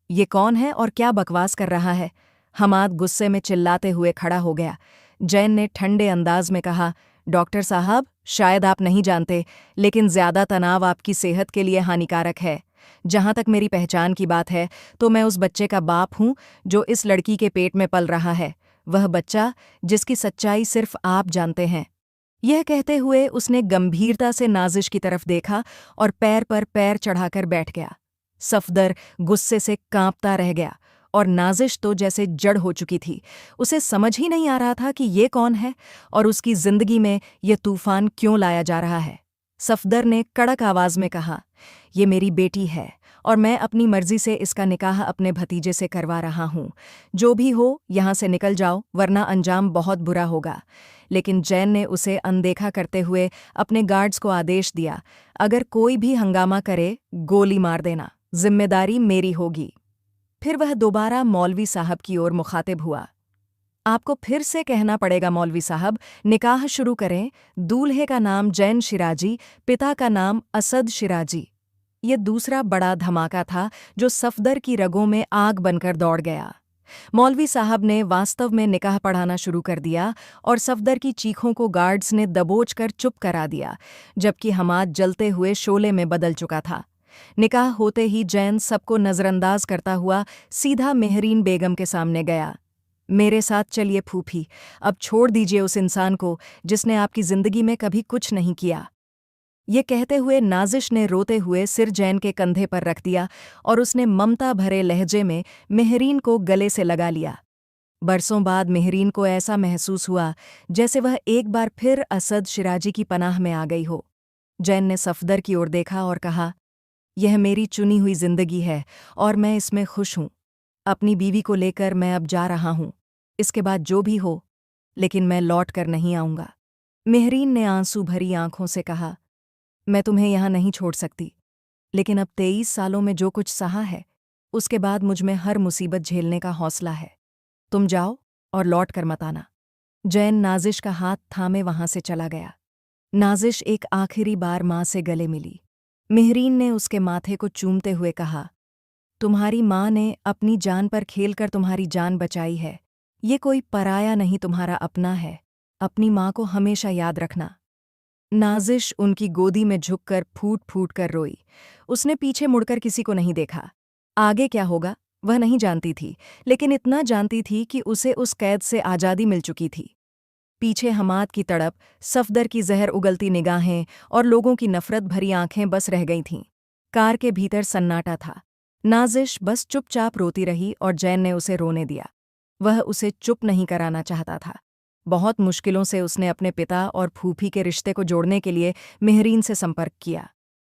ये कौन है और क्या बकवास कर रहा है? हमाद गुस्से में चिल्लाते हुए खड़ा हो गया। जैन ने ठंडे अंदाज में कहा, डॉक्टर साहब, शायद आप नहीं जानते, लेकिन ज्यादा तनाव आपकी सेहत के लिए हानिकारक है। जहां तक मेरी पहचान की बात है तो मैं उस बच्चे का बाप हूं जो इस लड़की के पेट में पल रहा है, वह बच्चा जिसकी सच्चाई सिर्फ आप जानते हैं। यह कहते हुए उसने गंभीरता से नाजिश की तरफ देखा और पैर पर पैर चढ़ाकर बैठ गया। सफदर गुस्से से कांपता रह गया और नाजिश तो जैसे जड़ हो चुकी थी। उसे समझ ही नहीं आ रहा था कि ये कौन है और उसकी जिंदगी में ये तूफान क्यों लाया जा रहा है। सफदर ने कड़क आवाज में कहा, ये मेरी बेटी है और मैं अपनी मर्जी से इसका निकाह अपने भतीजे से करवा रहा हूं। जो भी हो, यहां से निकल जाओ, वरना अंजाम बहुत बुरा होगा। लेकिन जैन ने उसे अनदेखा करते हुए अपने गार्ड्स को आदेश दिया, अगर कोई भी हंगामा करे, गोली मार देना, जिम्मेदारी मेरी होगी। फिर वह दोबारा मौलवी साहब की ओर मुखातिब हुआ, आपको फिर से कहना पड़ेगा मौलवी साहब, निकाह शुरू करें। दूल्हे का नाम जैन शिराजी, पिता का नाम असद शिराजी। ये दूसरा बड़ा धमाका था जो सफदर की रगों में आग बनकर दौड़ गया। मौलवी साहब ने वास्तव में निकाह पढ़ाना शुरू कर दिया और सफदर की चीखों को गार्ड्स ने दबोच कर चुप करा दिया, जबकि हमाद जलते हुए शोले में बदल चुका था। निकाह होते ही जैन सबको नज़रअंदाज करता हुआ सीधा मेहरीन बेगम के सामने गया। मेरे साथ चलिए फूफी, अब छोड़ दीजिए उस इंसान को जिसने आपकी जिंदगी में कभी कुछ नहीं किया। ये कहते हुए नाजिश ने रोते हुए सिर जैन के कंधे पर रख दिया और उसने ममता भरे लहजे में मेहरीन को गले से लगा लिया। बरसों बाद मेहरीन को ऐसा महसूस हुआ जैसे वह एक बार फिर असद शिराजी की पनाह में आ गई हो। जैन ने सफदर की ओर देखा और कहा, यह मेरी चुनी हुई जिंदगी है और मैं इसमें खुश हूं। अपनी बीवी को लेकर मैं अब जा रहा हूं, इसके बाद जो भी हो, लेकिन मैं लौट कर नहीं आऊंगा। मेहरीन ने आंसू भरी आंखों से कहा, मैं तुम्हें यहां नहीं छोड़ सकती, लेकिन अब 23 सालों में जो कुछ सहा है, उसके बाद मुझ में हर मुसीबत झेलने का हौसला है। तुम जाओ और लौट कर मत आना। जैन नाजिश का हाथ थामे वहां से चला गया। नाजिश एक आखिरी बार माँ से गले मिली। मेहरीन ने उसके माथे को चूमते हुए कहा, तुम्हारी माँ ने अपनी जान पर खेलकर तुम्हारी जान बचाई है। ये कोई पराया नहीं, तुम्हारा अपना है। अपनी माँ को हमेशा याद रखना। नाजिश उनकी गोदी में झुककर फूट फूट कर रोई। उसने पीछे मुड़कर किसी को नहीं देखा। आगे क्या होगा वह नहीं जानती थी, लेकिन इतना जानती थी कि उसे उस कैद से आज़ादी मिल चुकी थी। पीछे हमाद की तड़प, सफदर की जहर उगलती निगाहें और लोगों की नफरत भरी आंखें बस रह गई थीं। कार के भीतर सन्नाटा था। नाजिश बस चुपचाप रोती रही और जैन ने उसे रोने दिया। वह उसे चुप नहीं कराना चाहता था। बहुत मुश्किलों से उसने अपने पिता और फूफी के रिश्ते को जोड़ने के लिए मेहरीन से संपर्क किया।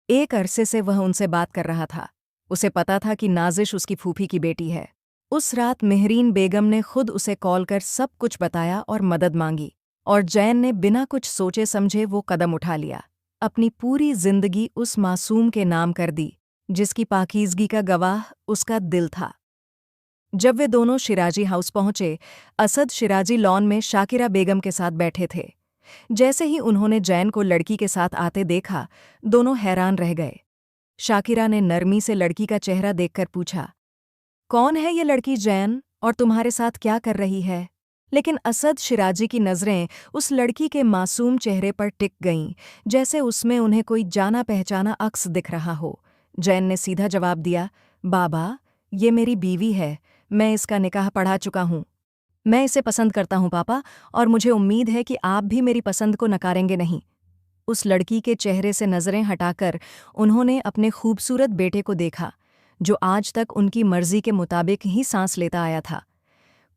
एक अरसे से वह उनसे बात कर रहा था। उसे पता था कि नाजिश उसकी फूफी की बेटी है। उस रात मेहरीन बेगम ने खुद उसे कॉल कर सब कुछ बताया और मदद मांगी, और जैन ने बिना कुछ सोचे समझे वो कदम उठा लिया। अपनी पूरी जिंदगी उस मासूम के नाम कर दी, जिसकी पाकीज़गी का गवाह उसका दिल था। जब वे दोनों शिराजी हाउस पहुंचे, असद शिराजी लॉन में शाकिरा बेगम के साथ बैठे थे। जैसे ही उन्होंने जैन को लड़की के साथ आते देखा, दोनों हैरान रह गए। शाकिरा ने नरमी से लड़की का चेहरा देखकर पूछा, कौन है ये लड़की जैन, और तुम्हारे साथ क्या कर रही है? लेकिन असद शिराजी की नज़रें उस लड़की के मासूम चेहरे पर टिक गईं, जैसे उसमें उन्हें कोई जाना पहचाना अक्स दिख रहा हो। जैन ने सीधा जवाब दिया, बाबा, ये मेरी बीवी है, मैं इसका निकाह पढ़ा चुका हूँ। मैं इसे पसंद करता हूँ पापा, और मुझे उम्मीद है कि आप भी मेरी पसंद को नकारेंगे नहीं। उस लड़की के चेहरे से नज़रें हटाकर उन्होंने अपने खूबसूरत बेटे को देखा, जो आज तक उनकी मर्जी के मुताबिक ही सांस लेता आया था।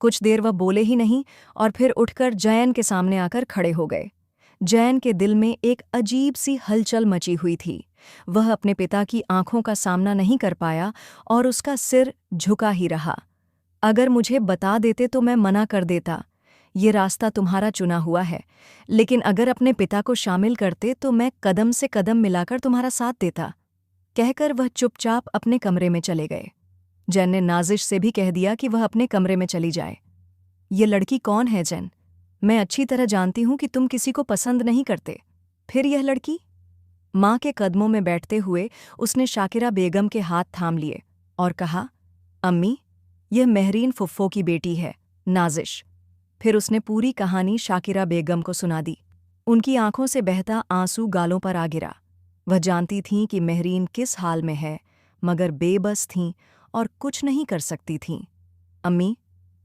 कुछ देर वह बोले ही नहीं, और फिर उठकर जैन के सामने आकर खड़े हो गए। जैन के दिल में एक अजीब सी हलचल मची हुई थी। वह अपने पिता की आंखों का सामना नहीं कर पाया और उसका सिर झुका ही रहा। अगर मुझे बता देते तो मैं मना कर देता, ये रास्ता तुम्हारा चुना हुआ है, लेकिन अगर अपने पिता को शामिल करते तो मैं कदम से कदम मिलाकर तुम्हारा साथ देता, कहकर वह चुपचाप अपने कमरे में चले गए। जैन ने नाजिश से भी कह दिया कि वह अपने कमरे में चली जाए। ये लड़की कौन है जैन? मैं अच्छी तरह जानती हूं कि तुम किसी को पसंद नहीं करते। फिर यह लड़की? माँ के कदमों में बैठते हुए उसने शाकिरा बेगम के हाथ थाम लिए और कहा, अम्मी, यह मेहरीन फुफ्फो की बेटी है, नाजिश। फिर उसने पूरी कहानी शाकिरा बेगम को सुना दी। उनकी आंखों से बहता आंसू गालों पर आ गिरा। वह जानती थीं कि मेहरीन किस हाल में है, मगर बेबस थीं और कुछ नहीं कर सकती थीं। अम्मी,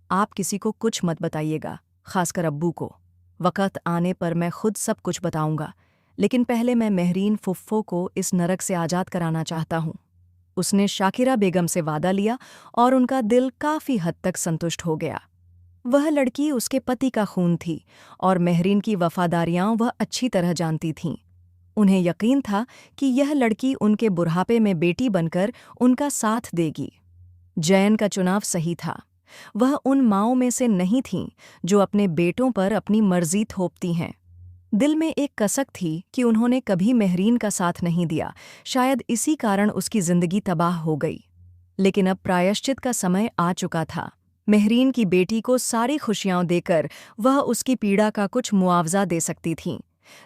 आप किसी को कुछ मत बताइएगा, खासकर अब्बू को। वक़्त आने पर मैं खुद सब कुछ बताऊंगा, लेकिन पहले मैं मेहरीन फुफ्फो को इस नरक से आज़ाद कराना चाहता हूँ। उसने शाकिरा बेगम से वादा लिया और उनका दिल काफ़ी हद तक संतुष्ट हो गया। वह लड़की उसके पति का खून थी और मेहरीन की वफ़ादारियां वह अच्छी तरह जानती थीं। उन्हें यकीन था कि यह लड़की उनके बुढ़ापे में बेटी बनकर उनका साथ देगी। जैन का चुनाव सही था। वह उन माँओं में से नहीं थीं जो अपने बेटों पर अपनी मर्जी थोपती हैं। दिल में एक कसक थी कि उन्होंने कभी मेहरीन का साथ नहीं दिया, शायद इसी कारण उसकी जिंदगी तबाह हो गई। लेकिन अब प्रायश्चित का समय आ चुका था। मेहरीन की बेटी को सारी खुशियां देकर वह उसकी पीड़ा का कुछ मुआवजा दे सकती थीं।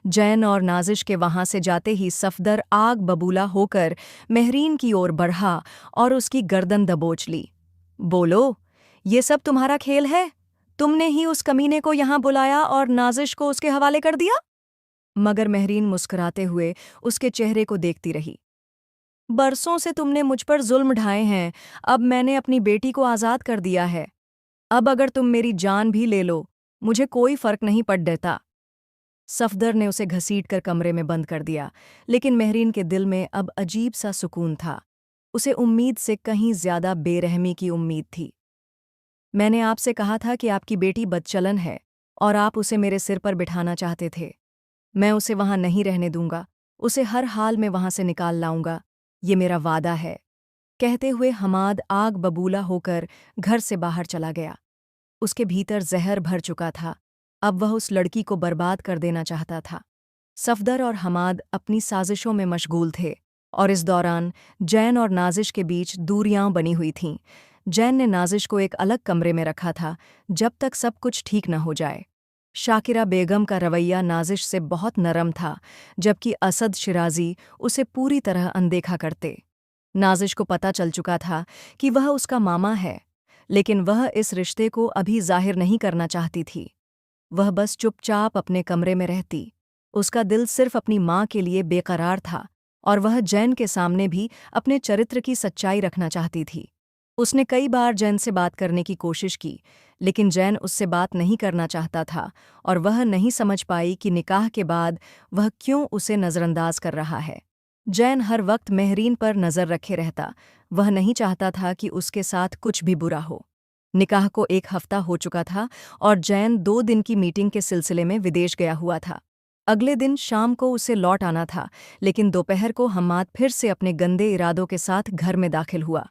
जैन और नाजिश के वहां से जाते ही सफदर आग बबूला होकर मेहरीन की ओर बढ़ा और उसकी गर्दन दबोच ली। बोलो, ये सब तुम्हारा खेल है? तुमने ही उस कमीने को यहाँ बुलाया और नाजिश को उसके हवाले कर दिया? मगर मेहरीन मुस्कुराते हुए उसके चेहरे को देखती रही। बरसों से तुमने मुझ पर जुल्म ढाए हैं, अब मैंने अपनी बेटी को आज़ाद कर दिया है। अब अगर तुम मेरी जान भी ले लो, मुझे कोई फर्क नहीं पड़ देता। सफदर ने उसे घसीटकर कमरे में बंद कर दिया, लेकिन मेहरीन के दिल में अब अजीब सा सुकून था। उसे उम्मीद से कहीं ज्यादा बेरहमी की उम्मीद थी। मैंने आपसे कहा था कि आपकी बेटी बदचलन है और आप उसे मेरे सिर पर बिठाना चाहते थे। मैं उसे वहां नहीं रहने दूंगा, उसे हर हाल में वहां से निकाल लाऊंगा, ये मेरा वादा है। कहते हुए हमाद आग बबूला होकर घर से बाहर चला गया। उसके भीतर जहर भर चुका था। अब वह उस लड़की को बर्बाद कर देना चाहता था। सफदर और हमाद अपनी साजिशों में मशगूल थे, और इस दौरान जैन और नाजिश के बीच दूरियां बनी हुई थीं। जैन ने नाजिश को एक अलग कमरे में रखा था, जब तक सब कुछ ठीक न हो जाए। शाकिरा बेगम का रवैया नाजिश से बहुत नरम था, जबकि असद शिराजी उसे पूरी तरह अनदेखा करते। नाजिश को पता चल चुका था कि वह उसका मामा है, लेकिन वह इस रिश्ते को अभी जाहिर नहीं करना चाहती थी। वह बस चुपचाप अपने कमरे में रहती। उसका दिल सिर्फ अपनी माँ के लिए बेकरार था, और वह जैन के सामने भी अपने चरित्र की सच्चाई रखना चाहती थी। उसने कई बार जैन से बात करने की कोशिश की, लेकिन जैन उससे बात नहीं करना चाहता था, और वह नहीं समझ पाई कि निकाह के बाद वह क्यों उसे नज़रअंदाज कर रहा है। जैन हर वक्त मेहरीन पर नज़र रखे रहता। वह नहीं चाहता था कि उसके साथ कुछ भी बुरा हो। निकाह को 1 हफ्ता हो चुका था और जैन 2 दिन की मीटिंग के सिलसिले में विदेश गया हुआ था। अगले दिन शाम को उसे लौट आना था, लेकिन दोपहर को हम्माद फिर से अपने गंदे इरादों के साथ घर में दाखिल हुआ।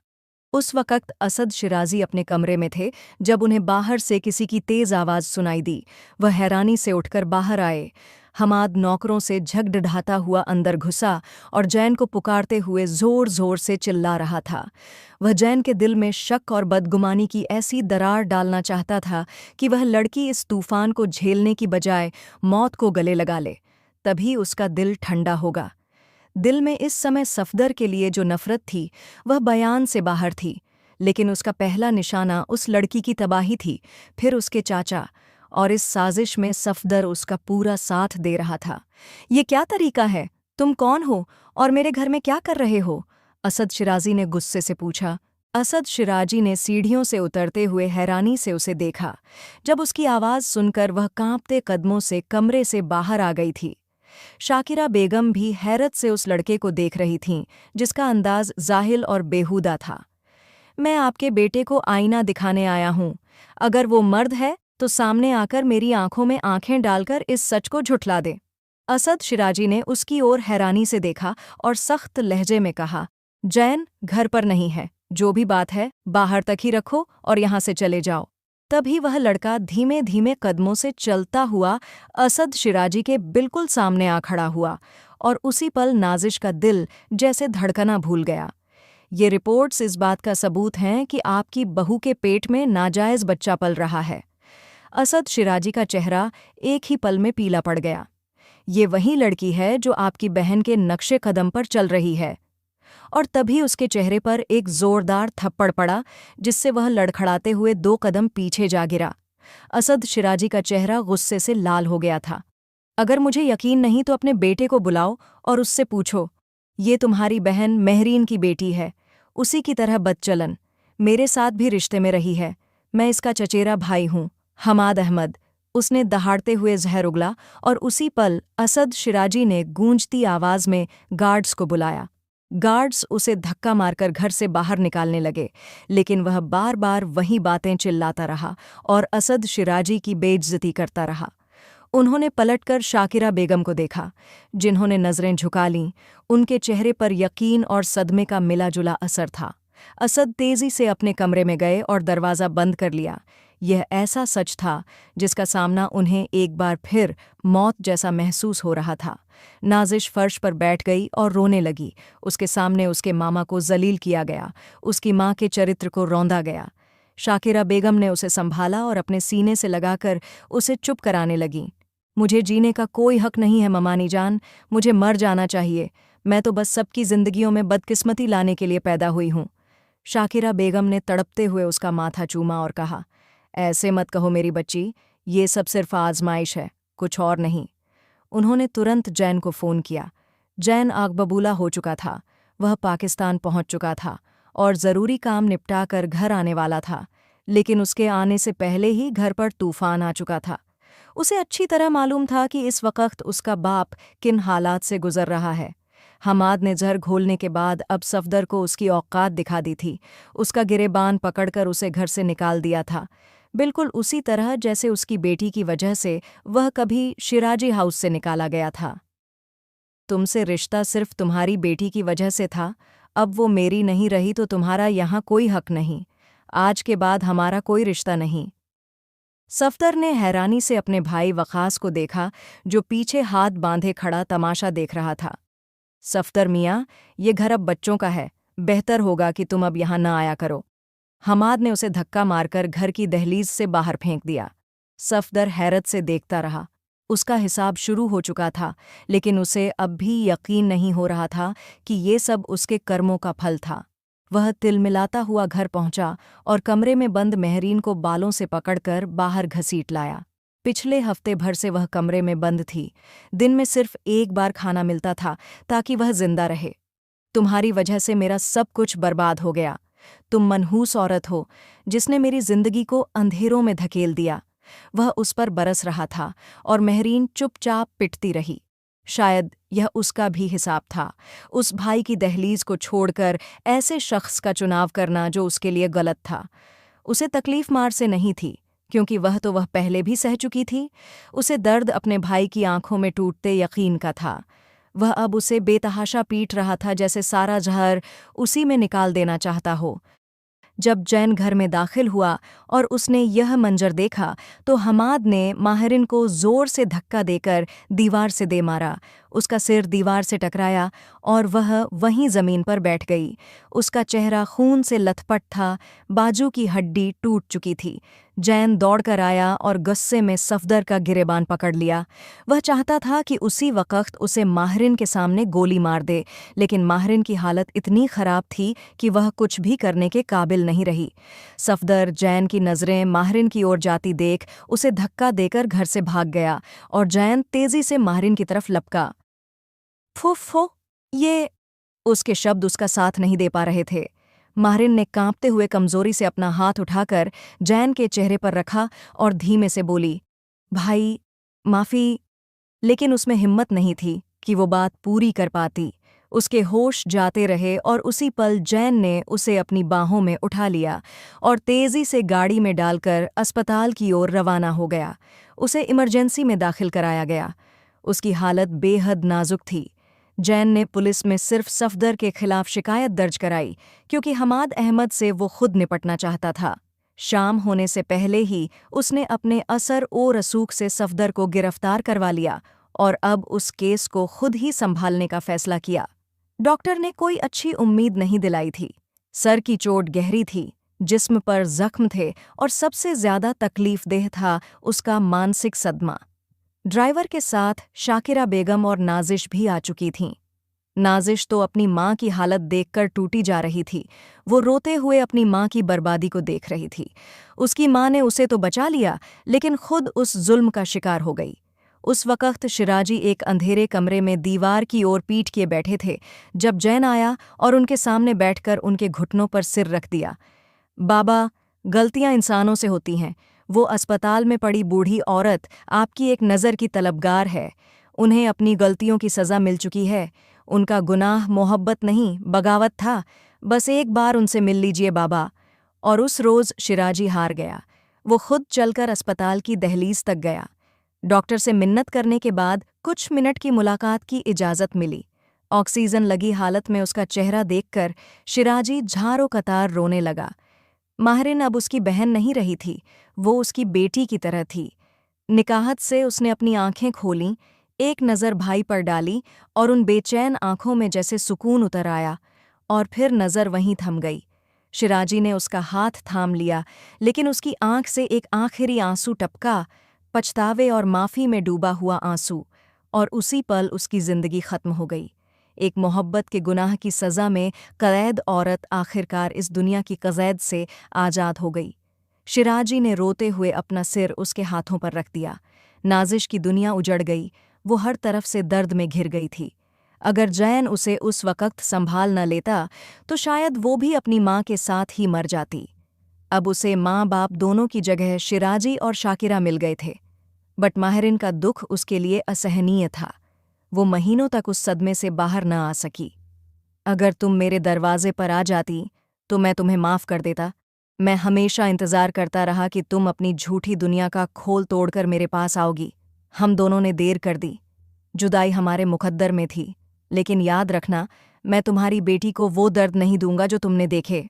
उस वक़्त असद शिराजी अपने कमरे में थे जब उन्हें बाहर से किसी की तेज़ आवाज़ सुनाई दी। वह हैरानी से उठकर बाहर आए। हमाद नौकरों से झगड़ाता हुआ अंदर घुसा और जैन को पुकारते हुए ज़ोर-ज़ोर से चिल्ला रहा था। वह जैन के दिल में शक और बदगुमानी की ऐसी दरार डालना चाहता था कि वह लड़की इस तूफ़ान को झेलने की बजाय मौत को गले लगा ले। तभी उसका दिल ठंडा होगा। दिल में इस समय सफदर के लिए जो नफ़रत थी, वह बयान से बाहर थी, लेकिन उसका पहला निशाना उस लड़की की तबाही थी, फिर उसके चाचा, और इस साजिश में सफदर उसका पूरा साथ दे रहा था। "ये क्या तरीका है? तुम कौन हो और मेरे घर में क्या कर रहे हो?" असद शिराजी ने गुस्से से पूछा। असद शिराजी ने सीढ़ियों से उतरते हुए हैरानी से उसे देखा। जब उसकी आवाज़ सुनकर वह कांपते कदमों से कमरे से बाहर आ गई थी। शाकिरा बेगम भी हैरत से उस लड़के को देख रही थीं, जिसका अंदाज जाहिल और बेहूदा था। "मैं आपके बेटे को आईना दिखाने आया हूँ। अगर वो मर्द है तो सामने आकर मेरी आंखों में आंखें डालकर इस सच को झुठला दे।" असद शिराजी ने उसकी ओर हैरानी से देखा और सख्त लहजे में कहा, "जैन घर पर नहीं है। जो भी बात है बाहर तक ही रखो और यहाँ से चले जाओ।" तभी वह लड़का धीमे धीमे कदमों से चलता हुआ असद शिराजी के बिल्कुल सामने आ खड़ा हुआ और उसी पल नाजिश का दिल जैसे धड़कना भूल गया। "ये रिपोर्ट्स इस बात का सबूत हैं कि आपकी बहू के पेट में नाजायज़ बच्चा पल रहा है।" असद शिराजी का चेहरा एक ही पल में पीला पड़ गया। "ये वही लड़की है जो आपकी बहन के नक्शे कदम पर चल रही है।" और तभी उसके चेहरे पर एक जोरदार थप्पड़ पड़ा, जिससे वह लड़खड़ाते हुए 2 कदम पीछे जा गिरा। असद शिराजी का चेहरा गुस्से से लाल हो गया था। "अगर मुझे यकीन नहीं तो अपने बेटे को बुलाओ और उससे पूछो। ये तुम्हारी बहन महरीन की बेटी है, उसी की तरह बदचलन। मेरे साथ भी रिश्ते में रही है। मैं इसका चचेरा भाई हूँ, हमाद अहमद।" उसने दहाड़ते हुए जहर उगला और उसी पल असद शिराजी ने गूंजती आवाज़ में गार्ड्स को बुलाया। गार्ड्स उसे धक्का मारकर घर से बाहर निकालने लगे, लेकिन वह बार बार वही बातें चिल्लाता रहा और असद शिराजी की बेइज्जती करता रहा। उन्होंने पलटकर शाकिरा बेगम को देखा, जिन्होंने नज़रें झुका लीं। उनके चेहरे पर यकीन और सदमे का मिला-जुला असर था। असद तेज़ी से अपने कमरे में गए और दरवाज़ा बंद कर लिया। यह ऐसा सच था जिसका सामना उन्हें एक बार फिर मौत जैसा महसूस हो रहा था। नाजिश फर्श पर बैठ गई और रोने लगी। उसके सामने उसके मामा को जलील किया गया, उसकी माँ के चरित्र को रौंदा गया। शाकिरा बेगम ने उसे संभाला और अपने सीने से लगाकर उसे चुप कराने लगीं। "मुझे जीने का कोई हक नहीं है ममानी जान, मुझे मर जाना चाहिए। मैं तो बस सबकी जिंदगियों में बदकिस्मती लाने के लिए पैदा हुई हूँ।" शाकिरा बेगम ने तड़पते हुए उसका माथा चूमा और कहा, "ऐसे मत कहो मेरी बच्ची, ये सब सिर्फ आजमाइश है, कुछ और नहीं।" उन्होंने तुरंत जैन को फ़ोन किया। जैन आग बबूला हो चुका था। वह पाकिस्तान पहुंच चुका था और ज़रूरी काम निपटाकर घर आने वाला था, लेकिन उसके आने से पहले ही घर पर तूफ़ान आ चुका था। उसे अच्छी तरह मालूम था कि इस वक्त उसका बाप किन हालात से गुजर रहा है। हमाद ने जहर घोलने के बाद अब सफदर को उसकी औकात दिखा दी थी। उसका गिरेबान पकड़कर उसे घर से निकाल दिया था, बिल्कुल उसी तरह जैसे उसकी बेटी की वजह से वह कभी शिराजी हाउस से निकाला गया था। "तुमसे रिश्ता सिर्फ तुम्हारी बेटी की वजह से था, अब वो मेरी नहीं रही तो तुम्हारा यहाँ कोई हक नहीं। आज के बाद हमारा कोई रिश्ता नहीं।" सफदर ने हैरानी से अपने भाई वक़ास को देखा, जो पीछे हाथ बांधे खड़ा तमाशा देख रहा था। "सफदर मियाँ, ये घर अब बच्चों का है, बेहतर होगा कि तुम अब यहाँ न आया करो।" हमाद ने उसे धक्का मारकर घर की दहलीज से बाहर फेंक दिया। सफदर हैरत से देखता रहा। उसका हिसाब शुरू हो चुका था, लेकिन उसे अब भी यकीन नहीं हो रहा था कि ये सब उसके कर्मों का फल था। वह तिलमिलाता हुआ घर पहुंचा और कमरे में बंद महरीन को बालों से पकड़कर बाहर घसीट लाया। पिछले हफ्ते भर से वह कमरे में बंद थी। दिन में सिर्फ एक बार खाना मिलता था ताकि वह जिंदा रहे। "तुम्हारी वजह से मेरा सब कुछ बर्बाद हो गया। तुम मनहूस औरत हो, जिसने मेरी जिंदगी को अंधेरों में धकेल दिया।" वह उस पर बरस रहा था और महरीन चुपचाप पिटती रही। शायद यह उसका भी हिसाब था, उस भाई की दहलीज को छोड़कर ऐसे शख्स का चुनाव करना जो उसके लिए गलत था। उसे तकलीफ मार से नहीं थी, क्योंकि वह पहले भी सह चुकी थी। उसे दर्द अपने भाई की आंखों में टूटते यकीन का था। वह अब उसे बेतहाशा पीट रहा था, जैसे सारा जहर उसी में निकाल देना चाहता हो। जब जैन घर में दाखिल हुआ और उसने यह मंजर देखा तो हमाद ने माहिरिन को जोर से धक्का देकर दीवार से दे मारा। उसका सिर दीवार से टकराया और वह वहीं जमीन पर बैठ गई। उसका चेहरा खून से लथपथ था, बाजू की हड्डी टूट चुकी थी। जैन दौड़कर आया और गुस्से में सफदर का गिरेबान पकड़ लिया। वह चाहता था कि उसी वक्त उसे माहिरिन के सामने गोली मार दे, लेकिन माहिरिन की हालत इतनी खराब थी कि वह कुछ भी करने के काबिल नहीं रही। सफदर जैन की नज़रें माहिरिन की ओर जाती देख उसे धक्का देकर घर से भाग गया और जैन तेजी से माहिरिन की तरफ लपका। फुफ्फो, ये उसके शब्द उसका साथ नहीं दे पा रहे थे। माहिरिन ने कांपते हुए कमजोरी से अपना हाथ उठाकर जैन के चेहरे पर रखा और धीमे से बोली, भाई, माफ़ी। लेकिन उसमें हिम्मत नहीं थी कि वो बात पूरी कर पाती। उसके होश जाते रहे और उसी पल जैन ने उसे अपनी बाहों में उठा लिया और तेज़ी से गाड़ी में डालकर अस्पताल की ओर रवाना हो गया। उसे इमरजेंसी में दाखिल कराया गया। उसकी हालत बेहद नाजुक थी। जैन ने पुलिस में सिर्फ सफदर के खिलाफ शिकायत दर्ज कराई, क्योंकि हमाद अहमद से वो खुद निपटना चाहता था। शाम होने से पहले ही उसने अपने असर ओ रसूख से सफदर को गिरफ्तार करवा लिया और अब उस केस को खुद ही संभालने का फैसला किया। डॉक्टर ने कोई अच्छी उम्मीद नहीं दिलाई थी। सर की चोट गहरी थी, जिस्म पर जख्म थे और सबसे ज्यादा तकलीफदेह था उसका मानसिक सदमा। ड्राइवर के साथ शाकिरा बेगम और नाजिश भी आ चुकी थीं। नाजिश तो अपनी माँ की हालत देखकर टूटी जा रही थी। वो रोते हुए अपनी माँ की बर्बादी को देख रही थी। उसकी माँ ने उसे तो बचा लिया, लेकिन खुद उस जुल्म का शिकार हो गई। उस वक्त शिराजी एक अंधेरे कमरे में दीवार की ओर पीठ किए बैठे थे, जब जैन आया और उनके सामने बैठकर उनके घुटनों पर सिर रख दिया। बाबा, गलतियां इंसानों से होती हैं। वो अस्पताल में पड़ी बूढ़ी औरत आपकी एक नज़र की तलबगार है। उन्हें अपनी गलतियों की सज़ा मिल चुकी है। उनका गुनाह मोहब्बत नहीं, बगावत था। बस एक बार उनसे मिल लीजिए बाबा। और उस रोज़ शिराजी हार गया। वो खुद चलकर अस्पताल की दहलीज तक गया। डॉक्टर से मिन्नत करने के बाद कुछ मिनट की मुलाकात की इजाज़त मिली। ऑक्सीजन लगी हालत में उसका चेहरा देखकर शिराजी झारो कतार रोने लगा। माहिरिन अब उसकी बहन नहीं रही थी, वो उसकी बेटी की तरह थी। निकाहत से उसने अपनी आंखें खोलीं, एक नज़र भाई पर डाली और उन बेचैन आंखों में जैसे सुकून उतर आया, और फिर नज़र वहीं थम गई। शिराजी ने उसका हाथ थाम लिया, लेकिन उसकी आंख से एक आखिरी आंसू टपका, पछतावे और माफ़ी में डूबा हुआ आंसू, और उसी पल उसकी जिंदगी खत्म हो गई। एक मोहब्बत के गुनाह की सज़ा में कैद औरत आखिरकार इस दुनिया की क़ैद से आज़ाद हो गई। शिराजी ने रोते हुए अपना सिर उसके हाथों पर रख दिया। नाजिश की दुनिया उजड़ गई, वो हर तरफ से दर्द में घिर गई थी। अगर जैन उसे उस वक्त संभाल न लेता तो शायद वो भी अपनी माँ के साथ ही मर जाती। अब उसे माँ बाप दोनों की जगह शिराजी और शाकिरा मिल गए थे। बट माहिरिन का दुख उसके लिए असहनीय था। वो महीनों तक उस सदमे से बाहर न आ सकी। अगर तुम मेरे दरवाजे पर आ जाती तो मैं तुम्हें माफ़ कर देता। मैं हमेशा इंतज़ार करता रहा कि तुम अपनी झूठी दुनिया का खोल तोड़कर मेरे पास आओगी। हम दोनों ने देर कर दी। जुदाई हमारे मुकद्दर में थी, लेकिन याद रखना, मैं तुम्हारी बेटी को वो दर्द नहीं दूंगा जो तुमने देखे।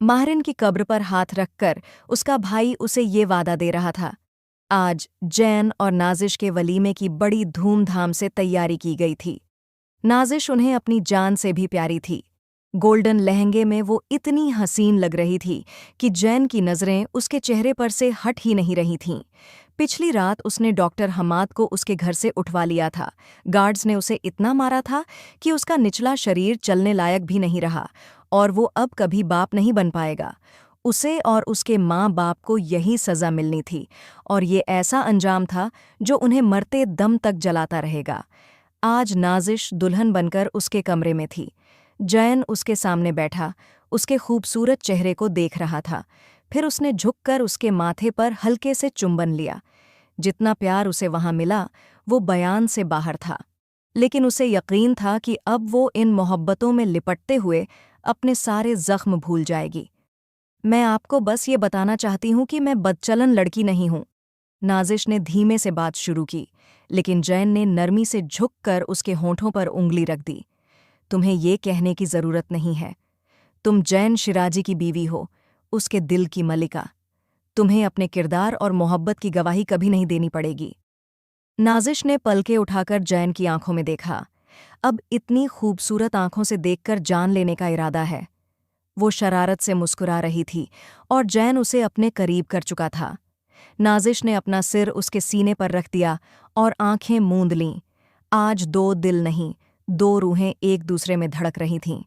माहिरिन की कब्र पर हाथ रखकर उसका भाई उसे ये वादा दे रहा था। आज जैन और नाजिश के वलीमे की बड़ी धूमधाम से तैयारी की गई थी। नाजिश उन्हें अपनी जान से भी प्यारी थी। गोल्डन लहंगे में वो इतनी हसीन लग रही थी कि जैन की नज़रें उसके चेहरे पर से हट ही नहीं रही थीं। पिछली रात उसने डॉक्टर हमाद को उसके घर से उठवा लिया था। गार्ड्स ने उसे इतना मारा था कि उसका निचला शरीर चलने लायक भी नहीं रहा, और वो अब कभी बाप नहीं बन पाएगा। उसे और उसके माँ बाप को यही सज़ा मिलनी थी, और ये ऐसा अंजाम था जो उन्हें मरते दम तक जलाता रहेगा। आज नाजिश दुल्हन बनकर उसके कमरे में थी। जैन उसके सामने बैठा, उसके खूबसूरत चेहरे को देख रहा था। फिर उसने झुककर उसके माथे पर हल्के से चुंबन लिया। जितना प्यार उसे वहां मिला वो बयान से बाहर था, लेकिन उसे यकीन था कि अब वो इन मोहब्बतों में लिपटते हुए अपने सारे जख्म भूल जाएगी। मैं आपको बस ये बताना चाहती हूँ कि मैं बदचलन लड़की नहीं हूँ। नाजिश ने धीमे से बात शुरू की, लेकिन जैन ने नरमी से झुककर उसके होंठों पर उंगली रख दी। तुम्हें ये कहने की जरूरत नहीं है। तुम जैन शिराजी की बीवी हो, उसके दिल की मलिका। तुम्हें अपने किरदार और मोहब्बत की गवाही कभी नहीं देनी पड़ेगी। नाजिश ने पलके उठाकर जैन की आंखों में देखा। अब इतनी खूबसूरत आंखों से देखकर जान लेने का इरादा है। वो शरारत से मुस्कुरा रही थी और जैन उसे अपने करीब कर चुका था। नाजिश ने अपना सिर उसके सीने पर रख दिया और आंखें मूंद लीं। आज दो दिल नहीं, दो रूहें एक दूसरे में धड़क रही थीं।